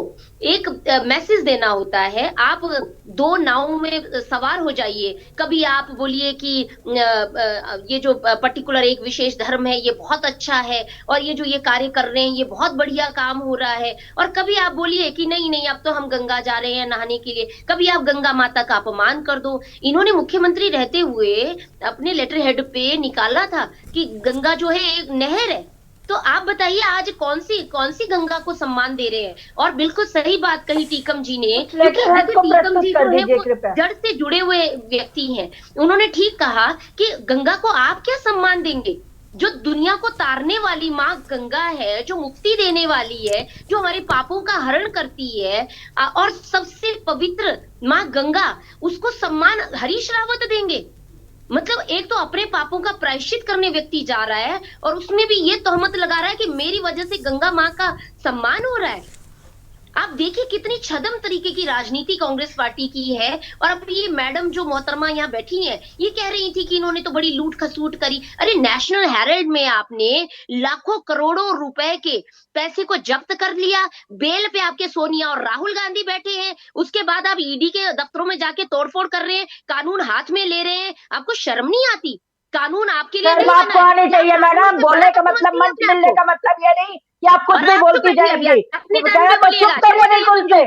एक मैसेज देना होता है। आप दो नावों में सवार हो जाइए। कभी आप बोलिए कि ये जो पर्टिकुलर एक विशेष धर्म है ये बहुत अच्छा है और ये जो ये कार्य कर रहे हैं ये बहुत बढ़िया काम हो रहा है, और कभी आप बोलिए कि नहीं नहीं अब तो हम गंगा जा रहे हैं नहाने के लिए। कभी आप गंगा माता का अपमान कर दो। इन्होंने मुख्यमंत्री रहते हुए अपने लेटर हेड पे निकाला था कि गंगा जो है एक नहर है। तो आप बताइए आज कौन सी गंगा को सम्मान दे रहे हैं? और बिल्कुल सही बात कही टीकम जी ने, क्योंकि टीकम जी जो है वो जड़ से जुड़े हुए व्यक्ति हैं। उन्होंने ठीक कहा कि गंगा को आप क्या सम्मान देंगे? जो दुनिया को तारने वाली माँ गंगा है, जो मुक्ति देने वाली है, जो हमारे पापों का हरण करती है और सबसे पवित्र माँ गंगा, उसको सम्मान हरीश रावत देंगे? मतलब एक तो अपने पापों का प्रायश्चित करने व्यक्ति जा रहा है और उसमें भी ये तोहमत लगा रहा है कि मेरी वजह से गंगा माँ का सम्मान हो रहा है। आप देखिए कितनी छदम तरीके की राजनीति कांग्रेस पार्टी की है। और अब ये मैडम जो मोहतरमा यहाँ बैठी हैं, ये कह रही थी कि इन्होंने तो बड़ी लूट खसूट करी। अरे नेशनल हेराल्ड में आपने लाखों करोड़ों रुपए के पैसे को जब्त कर लिया। बेल पे आपके सोनिया और राहुल गांधी बैठे हैं। उसके बाद आप ईडी के दफ्तरों में जाके तोड़फोड़ कर रहे हैं, कानून हाथ में ले रहे हैं। आपको शर्म नहीं आती? कानून आपके लिए नहीं आपको बना है। आनी चाहिए मैडम। बोलने का मतलब, समझती मंच हैं मिलने आपको? का मतलब ये नहीं कि आप कुछ और भी आप बोलती तो कहिए जाएंगी। अपने तो टाइम पे मैं बोलिएगा। चुप करिए बिल्कुल से,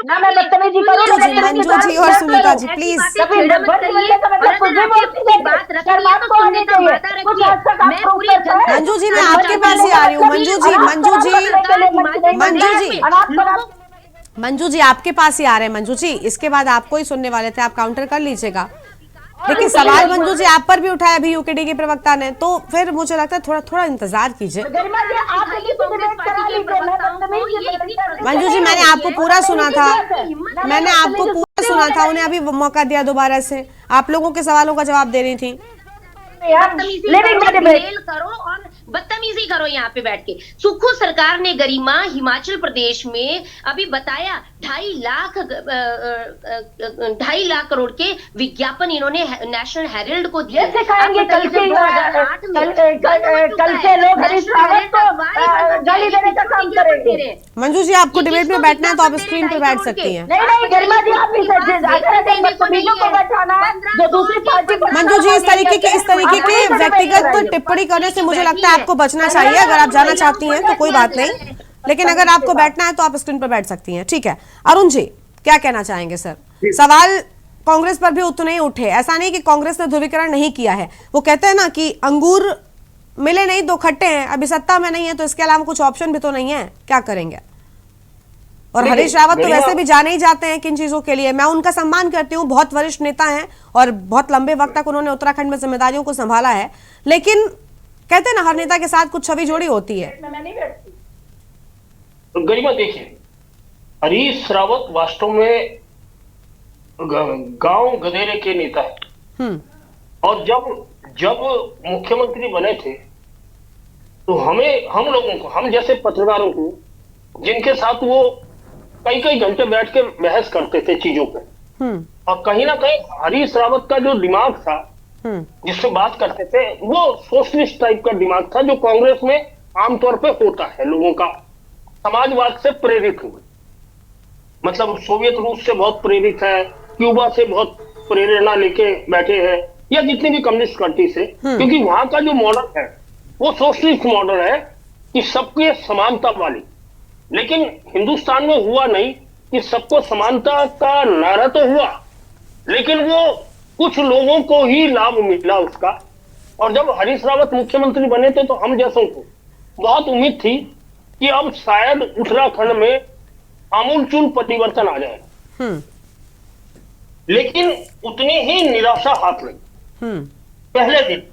ना मैं बदतमीजी करूँ ना मंजू जी, बदतमीजी मंजू जी और सुनीता जी, प्लीज। कभी मंच मिलने का मतलब कुछ भी बोलती जाएंगी। शर्म आपको आनी चाहिए। कुछ हद तक आप प्रूव करते हैं। मंजू जी, मैं आपके पास ही आ रही हूँ। मंजू जी, मंजू जी आपके पास ही आ रहे हैं। मंजू जी, इसके बाद आपको ही सुनने वाले थे, आप काउंटर कर लीजिएगा। लेकिन सवाल मंजू जी आप पर भी उठाया अभी यूकेडी के प्रवक्ता ने, तो फिर मुझे लगता है थोड़ा थोड़ा इंतजार कीजिए। मंजू जी, मैंने आपको पूरा सुना था, मैंने आपको पूरा सुना था। उन्हें अभी मौका दिया दोबारा से, आप लोगों के सवालों का जवाब दे रही थी। मेल करो और बदतमीजी करो यहाँ पे बैठ के। सुक्खू सरकार ने गरिमा हिमाचल प्रदेश में अभी बताया 2.5 लाख करोड़ के विज्ञापन इन्होंने नेशनल हेराल्ड को दिए। सिखाएंगे कल के लोग हरीश रावत को गाली देने का काम करेंगे। मंजू जी, आपको डिबेट में बैठना है तो आप स्क्रीन पर बैठ सकती हैं। नहीं गरिमा जी, आप को बैठाना है जो दूसरी पार्टी। मंजू जी, इस तरीके के व्यक्तिगत टिप्पणी करने से मुझे लगता है आपको बचना चाहिए। अगर आप जाना चाहती हैं तो कोई बात नहीं, लेकिन अगर आपको बैठना है तो आप स्क्रीन पर बैठ सकती हैं। ठीक है, अरुण जी क्या कहना चाहेंगे? सर, सवाल कांग्रेस पर भी उतने ही उठे। ऐसा नहीं कि कांग्रेस ने ध्रुवीकरण नहीं किया है। वो कहते हैं ना कि अंगूर मिले नहीं दो खट्टे हैं। अभी सत्ता में नहीं है तो इसके अलावा कुछ ऑप्शन भी तो नहीं है, क्या करेंगे? और हरीश रावत तो वैसे भी जाने ही जाते हैं किन चीजों के लिए। मैं उनका सम्मान करती हूँ, बहुत वरिष्ठ नेता हैं और बहुत लंबे वक्त तक उन्होंने उत्तराखंड में जिम्मेदारियों को संभाला है। लेकिन कहते हैं ना, हर नेता के साथ कुछ छवि जोड़ी होती है। तो गरिमा देखिए, हरीश रावत वास्तव में गांव गधेरे के नेता है। और जब मुख्यमंत्री बने थे तो हम लोगों को, हम जैसे पत्रकारों को, जिनके साथ वो कई घंटे बैठ के बहस करते थे चीजों पे, और कहीं ना कहीं हरीश रावत का जो दिमाग था जिससे बात करते थे, वो सोशलिस्ट टाइप का दिमाग था जो कांग्रेस में आमतौर पे होता है लोगों का। समाजवाद से प्रेरित हुए, मतलब सोवियत रूस से बहुत प्रेरित है, क्यूबा से बहुत प्रेरणा लेके बैठे हैं, या जितनी भी कम्युनिस्ट कंट्री से, क्योंकि वहां का जो मॉडल है वो सोशलिस्ट मॉडल है कि सबके समानता वाली। लेकिन हिंदुस्तान में हुआ नहीं कि सबको समानता का नारा तो हुआ, लेकिन वो कुछ लोगों को ही लाभ मिला उसका। और जब हरीश रावत मुख्यमंत्री बने थे तो हम जैसों को बहुत उम्मीद थी कि अब शायद उत्तराखंड में आमूलचूल परिवर्तन आ जाए, लेकिन उतनी ही निराशा हाथ लगी। पहले दिन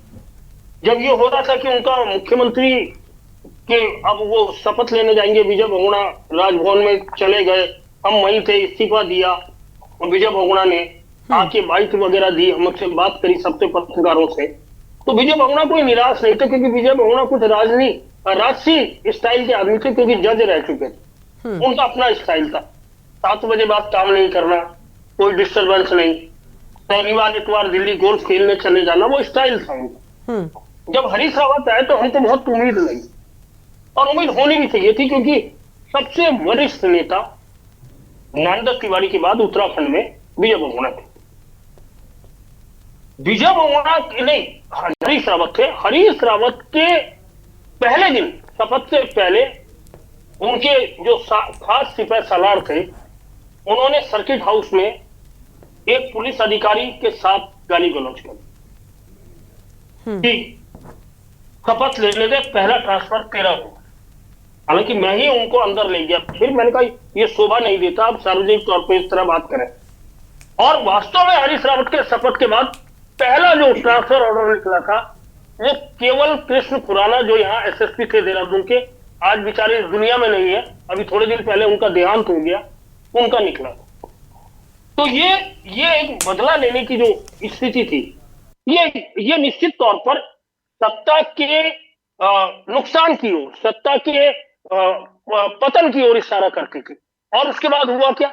जब ये हो रहा था कि उनका मुख्यमंत्री कि अब वो शपथ लेने जाएंगे, विजय बहुगुणा राजभवन में चले गए, हम वहीं थे, इस्तीफा दिया, और विजय बहुगुणा ने आके बाइट वगैरह दी, हमसे बात करी सबसे पत्रकारों से। तो विजय बहुगुणा कोई निराश नहीं थे, क्योंकि विजय बहुगुणा कुछ राजसी स्टाइल के आदमी थे, क्योंकि जज रह चुके थे। उनका अपना स्टाइल था, 7 बजे बाद काम नहीं करना, कोई डिस्टर्बेंस नहीं, शनिवार इतवार दिल्ली गोल्फ खेलने चले जाना, वो स्टाइल था उनका। जब हरीश रावत आए तो हमको बहुत उम्मीद लगी, और उम्मीद होनी भी चाहिए थी, क्योंकि सबसे वरिष्ठ नेता ज्ञानदत्त तिवारी के बाद उत्तराखंड में विजय बहुगुणा थे। विजय बहुगुणा नहीं, हरीश रावत थे। हरीश रावत के पहले दिन, शपथ से पहले, उनके जो खास सिपाही सालार थे, उन्होंने सर्किट हाउस में एक पुलिस अधिकारी के साथ गाली गलौज कर दी। शपथ लेने दे, पहला ट्रांसफर तेरा हो। हालांकि मैं ही उनको अंदर ले गया, फिर मैंने कहा ये शोभा नहीं देता, आप सार्वजनिक तौर पर इस तरह बात करें। और वास्तव में हरीश रावत के शपथ के बाद पहला जो ट्रांसफर ऑर्डर निकला था, वो केवल कृष्ण खुराना, जो यहाँ एसएसपी थे देहरादून के, आज बेचारे इस दुनिया में नहीं है, अभी थोड़े दिन पहले उनका देहांत हो गया, उनका निकला। तो ये एक बदला लेने की जो स्थिति थी, ये निश्चित तौर पर सत्ता के नुकसान की ओर, सत्ता के पतन की ओर इशारा करती थी। और उसके बाद हुआ क्या?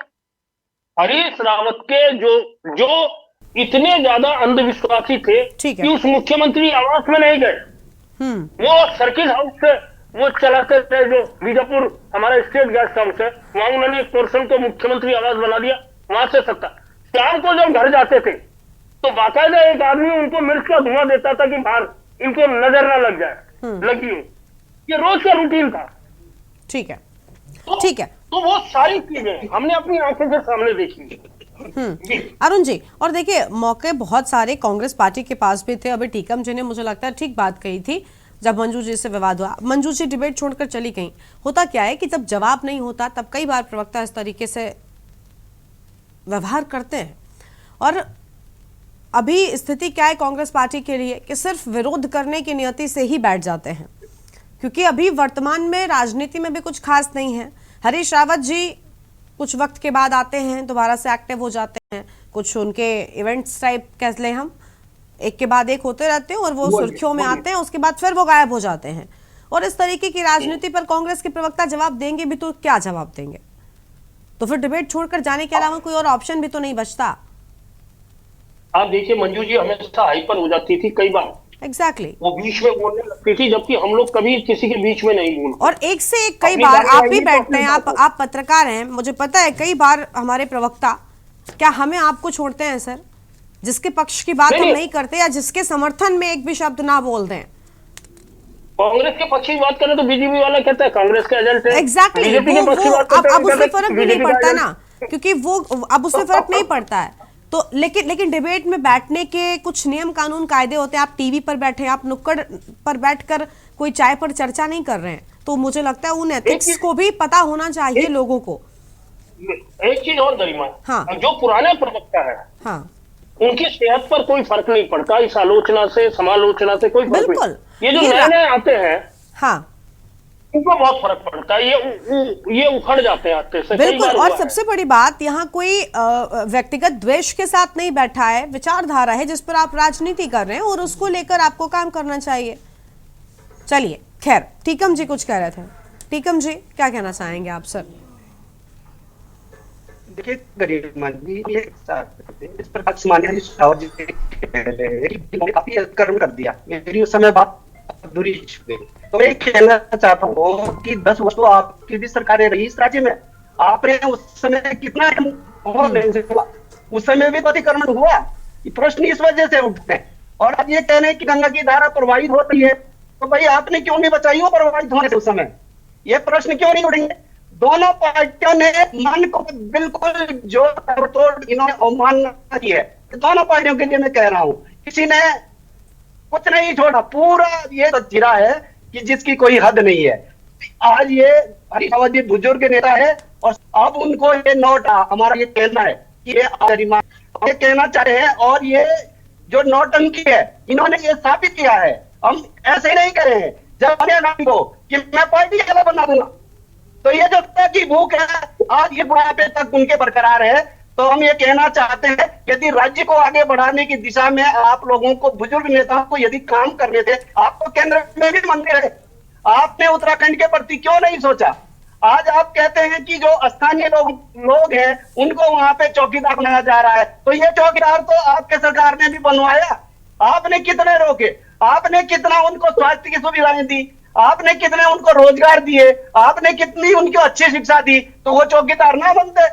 हरीश रावत के जो इतने ज्यादा अंधविश्वासी थे कि उस मुख्यमंत्री आवास में नहीं गए, वो सर्किट हाउस से वो चलाते थे, जो बीजापुर हमारा स्टेट गेस्ट हाउस है, वहां उन्होंने एक पोर्शन को मुख्यमंत्री आवास बना दिया, वहां से सत्ता। शाम को जब घर जाते थे तो बाकायदा एक आदमी उनको मिर्च का धुआं देता था कि बाहर इनको नजर ना लग जाए, लगी हो। ये रोज का रूटीन था। ठीक है, ठीक है। तो वो सारी चीजें हमने अपनी आंखों के सामने देखी। अरुण जी, और देखिए मौके बहुत सारे कांग्रेस पार्टी के पास भी थे। अभी टीकम जी ने मुझे लगता है ठीक बात कही थी जब मंजू जी से विवाद हुआ। मंजू जी डिबेट छोड़कर चली गई। होता क्या है कि जब जवाब नहीं होता तब कई बार प्रवक्ता इस तरीके से व्यवहार करते हैं। और अभी स्थिति क्या है कांग्रेस पार्टी के लिए कि सिर्फ विरोध करने की नियति से ही बैठ जाते हैं, क्योंकि अभी वर्तमान में राजनीति में भी कुछ खास नहीं है। हरीश रावत जी कुछ वक्त के बाद आते हैं, दोबारा से एक्टिव हो जाते हैं, कुछ उनके इवेंट्स टाइप कह लें हम, एक के बाद एक होते रहते हैं और वो सुर्खियों में आते हैं, उसके बाद फिर वो गायब हो जाते हैं। और इस तरीके की राजनीति पर कांग्रेस के प्रवक्ता जवाब देंगे भी तो क्या जवाब देंगे? तो फिर डिबेट छोड़कर जाने के अलावा कोई और ऑप्शन भी तो नहीं बचता। आप देखिए मंजू जी हमेशा हाइपर हो जाती थी कई बार। एग्जैक्टली वो बीच में बोलने लगती थी, जबकि हम लोग कभी किसी के बीच में नहीं बोलते। और एक से एक कई बार आप भी बैठते हैं, आप पत्रकार हैं, मुझे पता है कई बार हमारे प्रवक्ता क्या हमें आपको छोड़ते हैं सर, जिसके पक्ष की बात हम नहीं करते या जिसके समर्थन में एक भी शब्द ना बोल दें। कांग्रेस के पक्ष की बात करें तो बीजेपी वाला कहता है कांग्रेस का एजेंट है। एग्जैक्टली अब उससे फर्क भी नहीं पड़ता ना, क्योंकि वो अब उससे फर्क नहीं पड़ता है। तो लेकिन डिबेट में बैठने के कुछ नियम कानून कायदे होते हैं। आप टीवी पर बैठे, आप नुक्कड़ पर बैठकर कोई चाय पर चर्चा नहीं कर रहे हैं। तो मुझे लगता है उन एथिक्स को भी पता होना चाहिए लोगों को। एक चीज और गरिमा, हाँ, जो पुराने प्रवक्ता है, हाँ, उनकी सेहत पर कोई फर्क नहीं पड़ता, इस आलोचना से समालोचना से कोई फर्क नहीं। ये जो नए नए आते हैं, हाँ, उनको बहुत फर्क पड़ता है, ये उखड़ जाते हैं आते से। बिल्कुल। और सबसे बड़ी बात, यहाँ कोई व्यक्तिगत द्वेष के साथ नहीं बैठा है, विचारधारा है जिस पर आप राजनीति कर रहे हैं और उसको लेकर आपको काम करना चाहिए। चलिए खैर, टीकम जी कुछ कह रहे थे। टीकम जी क्या कहना चाहेंगे आप सर? देखिए गरिमा जी, इस प्रकार सामान्य काफी कर्म कर दिया, मेरी उस समय बात अधूरी गई। तो मैं कहना चाहता हूँ कि 10 वर्ष तो आपकी भी सरकारें रही इस राज्य में, आपने उस समय कितना उस समय भी तो अतिक्रमण हुआ। ये प्रश्न इस वजह से उठते हैं। और अब ये कहने की गंगा की धारा प्रवाहित होती है, तो भाई आपने क्यों नहीं बचाई हो प्रवाहित होने से उस समय? ये प्रश्न क्यों नहीं उठेंगे? दोनों पार्टियों ने मन को बिल्कुल जो तोड़ इन्होंने अवमानना की है, दोनों पार्टियों के लिए मैं कह रहा हूं, किसी ने कुछ नहीं छोड़ा, पूरा ये तो चिरा है कि जिसकी कोई हद नहीं है। आज ये हरीश रावत जी बुजुर्ग नेता है और अब उनको ये नोट हमारा ये कहना है कि ये कहना चाहते हैं, और ये जो नौटंकी है इन्होंने ये साबित किया है। हम ऐसे नहीं करे हैं जब हमने को कि मैं पार्टी अलग बना दूंगा, तो ये जो की भूख है आज ये बुढ़ापे तक उनके बरकरार है। तो हम ये कहना चाहते हैं, यदि राज्य को आगे बढ़ाने की दिशा में आप लोगों को, बुजुर्ग नेताओं को यदि काम करने थे, आपको केंद्र में भी मंत्री रहे, आपने उत्तराखंड के प्रति क्यों नहीं सोचा? आज आप कहते हैं कि जो स्थानीय लोग हैं उनको वहां पे चौकीदार बनाया जा रहा है, तो ये चौकीदार तो आपके सरकार ने भी बनवाया। आपने कितने रोके, आपने कितना उनको स्वास्थ्य की सुविधाएं दी, आपने कितने उनको रोजगार दिए, आपने कितनी उनको अच्छी शिक्षा दी, तो वो चौकीदार ना बनते।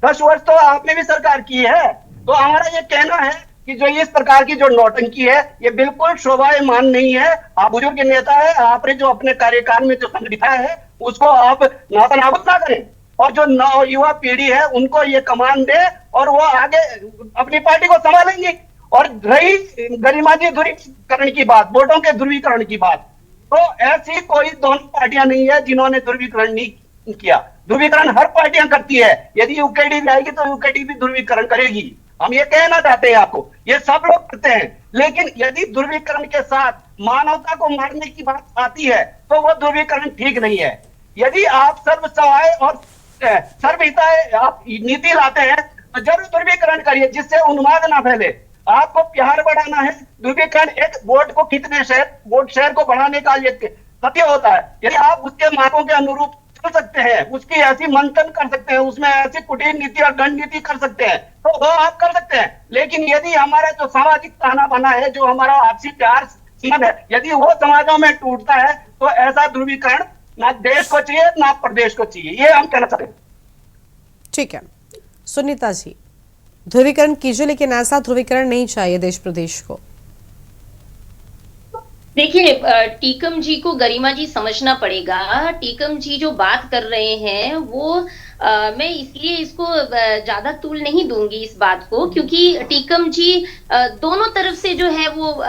10 वर्ष तो आपने भी सरकार की है। तो हमारा ये कहना है कि जो इस प्रकार की जो नौटंकी है ये बिल्कुल शोभायमान नहीं है। आप बुजुर्ग नेता है, आपने जो अपने कार्यकाल में जो संघ बिठाया है उसको आप नाबूद ना करें, और जो नव युवा पीढ़ी है उनको ये कमान दे और वो आगे अपनी पार्टी को संभालेंगे। और रही गरिमा जी ध्रुवीकरण की बात, वोटों के ध्रुवीकरण की बात, तो ऐसी कोई दोनों पार्टियां नहीं है जिन्होंने ध्रुवीकरण नहीं किया। ध्रुवीकरण हर पार्टियां करती है, यदि यूकेडी भी आएगी तो यूकेडी भी ध्रुवीकरण करेगी। हम ये कहना चाहते हैं आपको, ये सब लोग करते हैं, लेकिन यदि ध्रुवीकरण के साथ मानवता को मारने की बात आती है तो वो ध्रुवीकरण ठीक नहीं है। यदि आप सर्वसहाय और सर्वहिताय आप नीति लाते हैं तो जरूर ध्रुवीकरण करिए, जिससे उन्माद ना फैले। आपको प्यार बढ़ाना है, ध्रुवीकरण एक वोट को कितने वोट शेयर को बढ़ाने का ये सत्य होता है। यदि आप उसके मांगों के अनुरूप कर सकते हैं, उसकी ऐसी मंथन कर सकते हैं, उसमें ऐसी कुटीर नीति और दंड नीति कर सकते हैं, तो वो आप कर सकते हैं। लेकिन यदि हमारा जो सामाजिक ताना बाना है, जो हमारा आपसी प्यार समझ है, यदि वो समाजों में टूटता है तो ऐसा ध्रुवीकरण ना देश को चाहिए ना प्रदेश को चाहिए, ये हम कहना चाहते हैं। ठीक है सुनीता जी, ध्रुवीकरण कीजिए, लेकिन ऐसा ध्रुवीकरण नहीं चाहिए देश प्रदेश को। देखिए, टीकम जी को गरिमा जी समझना पड़ेगा। टीकम जी जो बात कर रहे हैं वो मैं इसलिए इसको ज्यादा तूल नहीं दूंगी इस बात को, क्योंकि टीकम जी दोनों तरफ से जो है वो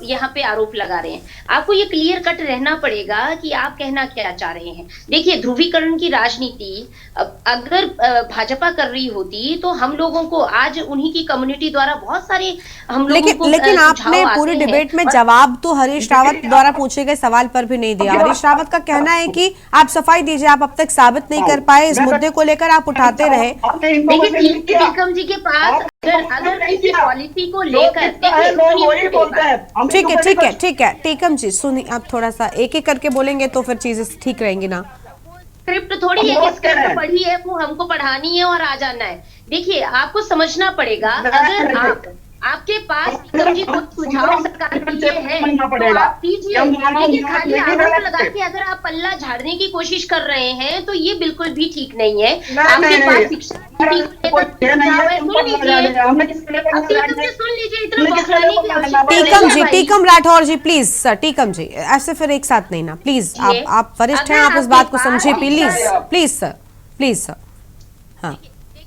यहाँ पे आरोप लगा रहे हैं। आपको ये क्लियर कट रहना पड़ेगा कि आप कहना क्या चाह रहे हैं। देखिए, ध्रुवीकरण की राजनीति अगर भाजपा कर रही होती तो हम लोगों को आज उन्हीं की कम्युनिटी द्वारा बहुत सारे हम लोगों को लेकिन आपने पूरी डिबेट में जवाब तो हरीश रावत द्वारा पूछे गए सवाल पर भी नहीं दिया। हरीश रावत का कहना है कि आप सफाई दीजिए, आप अब तक साबित नहीं कर पाए, इस मुद्दे को लेकर आप उठाते रहे। देखिए, टीकम जी के पास अगर किसी पॉलिसी को लेकर ठीक है टीकम जी सुनिए, आप थोड़ा सा एक एक करके बोलेंगे तो फिर चीजें ठीक रहेंगी ना। स्क्रिप्ट थोड़ी है कि स्क्रिप्ट पढ़ी है वो हमको पढ़ानी है और आ जाना है। देखिए, आपको समझना पड़ेगा, अगर आपके पास टीकम जी को सुझाव सरकार के लिए है तो आप दीजिए, लेकिन खाली आरोप लगा के अगर आप पल्ला झाड़ने की कोशिश कर रहे हैं तो ये बिल्कुल भी ठीक नहीं है। आपके पास शिक्षा सुन लीजिए, इतना टीकम राठौर जी प्लीज सर, टीकम जी ऐसे फिर एक साथ नहीं ना प्लीज, आप वरिष्ठ हैं, आप इस बात को समझिए प्लीज सर। हाँ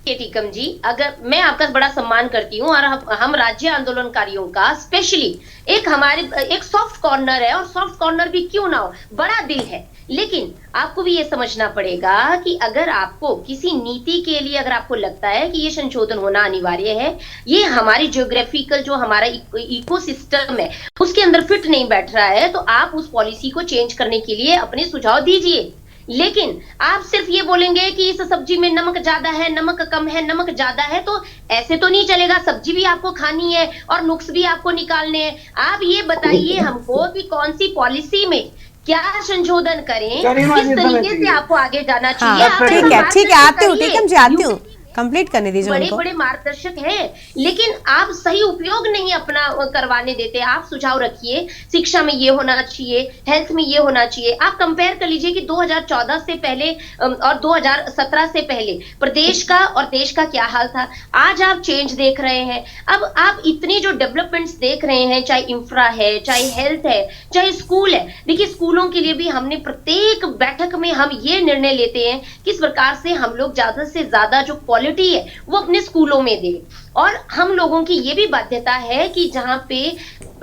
टीकम जी, अगर मैं आपका बड़ा सम्मान करती हूँ और हम राज्य आंदोलनकारियों का स्पेशली एक सॉफ्ट कॉर्नर है, और सॉफ्ट कॉर्नर भी क्यों ना हो, बड़ा दिल है। लेकिन आपको भी ये समझना पड़ेगा कि अगर आपको किसी नीति के लिए अगर आपको लगता है कि ये संशोधन होना अनिवार्य है, ये हमारी ज्योग्राफिकल जो हमारा इकोसिस्टम है उसके अंदर फिट नहीं बैठ रहा है, तो आप उस पॉलिसी को चेंज करने के लिए अपने सुझाव दीजिए। लेकिन आप सिर्फ ये बोलेंगे कि इस सब्जी में नमक ज्यादा है, नमक कम है, नमक ज्यादा है, तो ऐसे तो नहीं चलेगा। सब्जी भी आपको खानी है और नुक्स भी आपको निकालने हैं। आप ये बताइए हमको कि कौन सी पॉलिसी में क्या संशोधन करें, किस तरीके से आपको आगे जाना चाहिए। ठीक है आती हूँ टीकम जी, आती हूँ, कंप्लीट करने दीजिए। बड़े बड़े मार्गदर्शक हैं, लेकिन आप सही उपयोग नहीं अपना करवाने देते। आप सुझाव रखिए, शिक्षा में ये होना चाहिए, हेल्थ में ये होना चाहिए। आप कंपेयर कर लीजिए कि 2014 से पहले और 2017 से पहले प्रदेश का और देश का क्या हाल था। आज आप चेंज देख रहे हैं। अब आप इतनी जो डेवलपमेंट्स देख रहे हैं, चाहे इंफ्रा है, चाहे हेल्थ है, चाहे स्कूल है। देखिए, स्कूलों के लिए भी हमने प्रत्येक बैठक में हम ये निर्णय लेते हैं किस प्रकार से हम लोग ज्यादा से ज्यादा जो क्वालिटी है वो अपने स्कूलों में दे। और हम लोगों की ये भी बाध्यता है कि जहां पे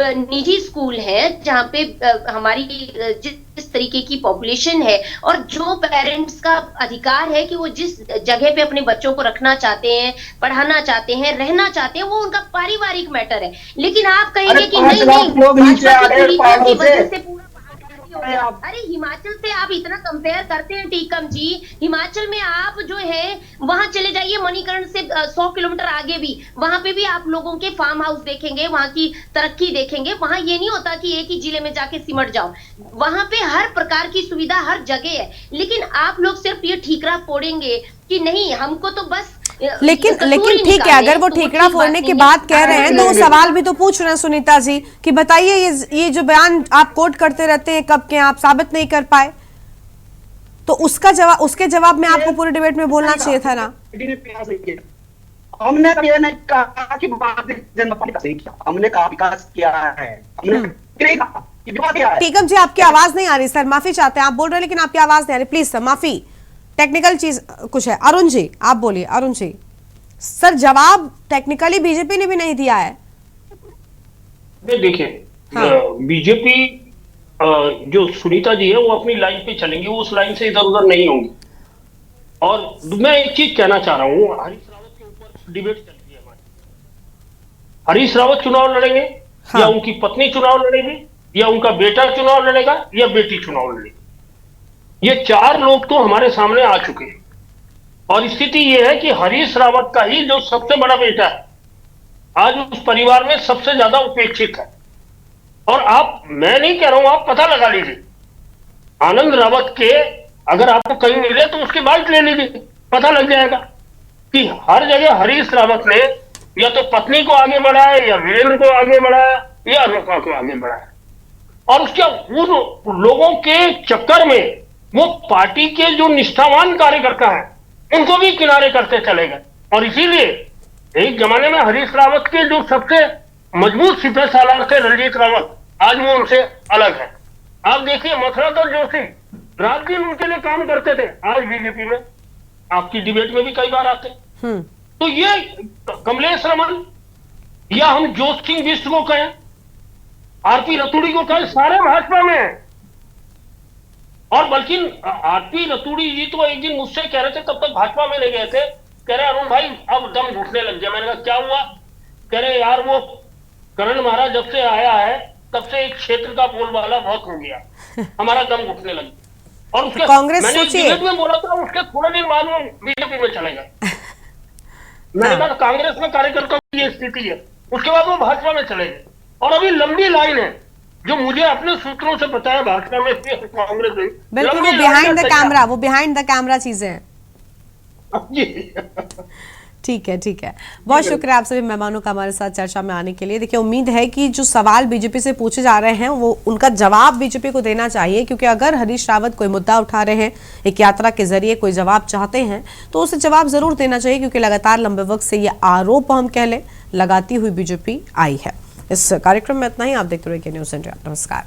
निजी स्कूल है, जहां पे हमारी जिस तरीके की पॉपुलेशन है और जो पेरेंट्स का अधिकार है कि वो जिस जगह पे अपने बच्चों को रखना चाहते हैं, पढ़ाना चाहते हैं, रहना चाहते हैं, वो उनका पारिवारिक मैटर है। लेकिन आप कहेंगे कि नहीं भाजपा की वजह से पूरा। अरे हिमाचल से आप इतना कंपेयर करते हैं टीकम जी, हिमाचल में आप जो है वहां चले जाइए, मणिकर्ण से 100 किलोमीटर आगे भी, वहां पे भी आप लोगों के फार्म हाउस देखेंगे, वहां की तरक्की देखेंगे। वहां ये नहीं होता कि एक ही जिले में जाके सिमट जाओ, वहां पे हर प्रकार की सुविधा हर जगह है। लेकिन आप लोग सिर्फ ये ठीकरा फोड़ेंगे कि नहीं हमको तो बस लेकिन ठीक है, अगर वो ठीकरा फोड़ने की बात कह रहे हैं तो वो सवाल भी तो पूछ रहे हैं सुनीता जी कि बताइए ये जो बयान आप कोट करते रहते हैं कब के आप साबित नहीं कर पाए, तो उसके जवाब में आपको पूरी डिबेट में बोलना चाहिए था ना। हमने ये नहीं कहा कि भारतीय जनता पार्टी का सही किया, हमने कहा विकास किया है, हमने कहा कि विकास किया है। टीकम जी आपकी आवाज नहीं आ रही सर, माफी चाहते हैं, आप बोल रहे हैं लेकिन आपकी आवाज नहीं आ रही, प्लीज सर माफी, टेक्निकल चीज कुछ है। अरुण जी आप बोलिए। अरुण जी सर, जवाब टेक्निकली बीजेपी ने भी नहीं दिया है। देखिए, बीजेपी जो सुनीता जी है वो अपनी लाइन पे चलेंगे, वो उस लाइन से इधर उधर नहीं होंगी। और मैं एक चीज कहना चाह रहा हूँ, हरीश रावत के ऊपर डिबेट चल रही है हमारी। हरीश रावत चुनाव लड़ेंगे या उनकी पत्नी चुनाव लड़ेगी या उनका बेटा चुनाव लड़ेगा या बेटी चुनाव लड़ेगी। ये 4 लोग तो हमारे सामने आ चुके हैं और स्थिति ये है कि हरीश रावत का ही जो सबसे बड़ा बेटा है आज उस परिवार में सबसे ज्यादा उपेक्षित है। और मैं नहीं कह रहा हूं, आप पता लगा लीजिए, आनंद रावत के अगर आपको कहीं मिले तो उसकी बाइट ले लीजिए, पता लग जाएगा कि हर जगह हरीश रावत ने या तो पत्नी को आगे बढ़ाया, या वीरेंद्र को आगे बढ़ाया, या अनुपमा को आगे बढ़ाया। और उसके उन लोगों के चक्कर में वो पार्टी के जो निष्ठावान कार्यकर्ता हैं उनको भी किनारे करते चले गए। और इसीलिए एक जमाने में हरीश रावत के जो सबसे मजबूत सिपह सालार थे रंजीत रावत, आज वो उनसे अलग है। आप देखिए मथुराधर जोशी रात दिन उनके लिए काम करते थे, आज बीजेपी में आपकी डिबेट में भी कई बार आते। तो ये कमलेश रमन या हम जोश सिंह बिष्ट को कहें, आरपी रतूड़ी को कहें, सारे भाजपा में हैं। और बल्कि आरपी रतूड़ी जी तो एक दिन मुझसे कह रहे थे, तब तक भाजपा में ले गए थे, कह रहे अरुण भाई अब दम घुटने लग गया। मैंने कहा क्या हुआ? कह रहे यार वो करण महाराज जब से आया है तब से एक क्षेत्र का बोलबाला बहुत हो गया, हमारा दम घुटने लग गया। और उसके कांग्रेस मैंने सोचिए डिबेट में बोला था, उसके थोड़े दिन बाद वो बीजेपी में चले गए। मैंने कहा कांग्रेस में कार्यकर्ताओं की ये स्थिति है, उसके बाद वो भाजपा में चले गए। और अभी लंबी लाइन है जो मुझे अपने सूत्रों से पता है, भाजपा में कांग्रेस में बिल्कुल वो बिहाइंड द कैमरा, वो बिहाइंड द कैमरा चीजें हैं। ठीक है, ठीक है। बहुत शुक्रिया आप सभी मेहमानों का हमारे साथ चर्चा में आने के लिए। देखिए उम्मीद है कि जो सवाल बीजेपी से पूछे जा रहे हैं वो उनका जवाब बीजेपी को देना चाहिए, क्योंकि अगर हरीश रावत कोई मुद्दा उठा रहे हैं, एक यात्रा के जरिए कोई जवाब चाहते हैं, तो उसे जवाब जरूर देना चाहिए, क्योंकि लगातार लंबे वक्त से ये आरोप हम कह लें लगाती हुई बीजेपी आई है। इस कार्यक्रम में इतना ही। आप देखते रहिए न्यूज़ इंडिया। नमस्कार।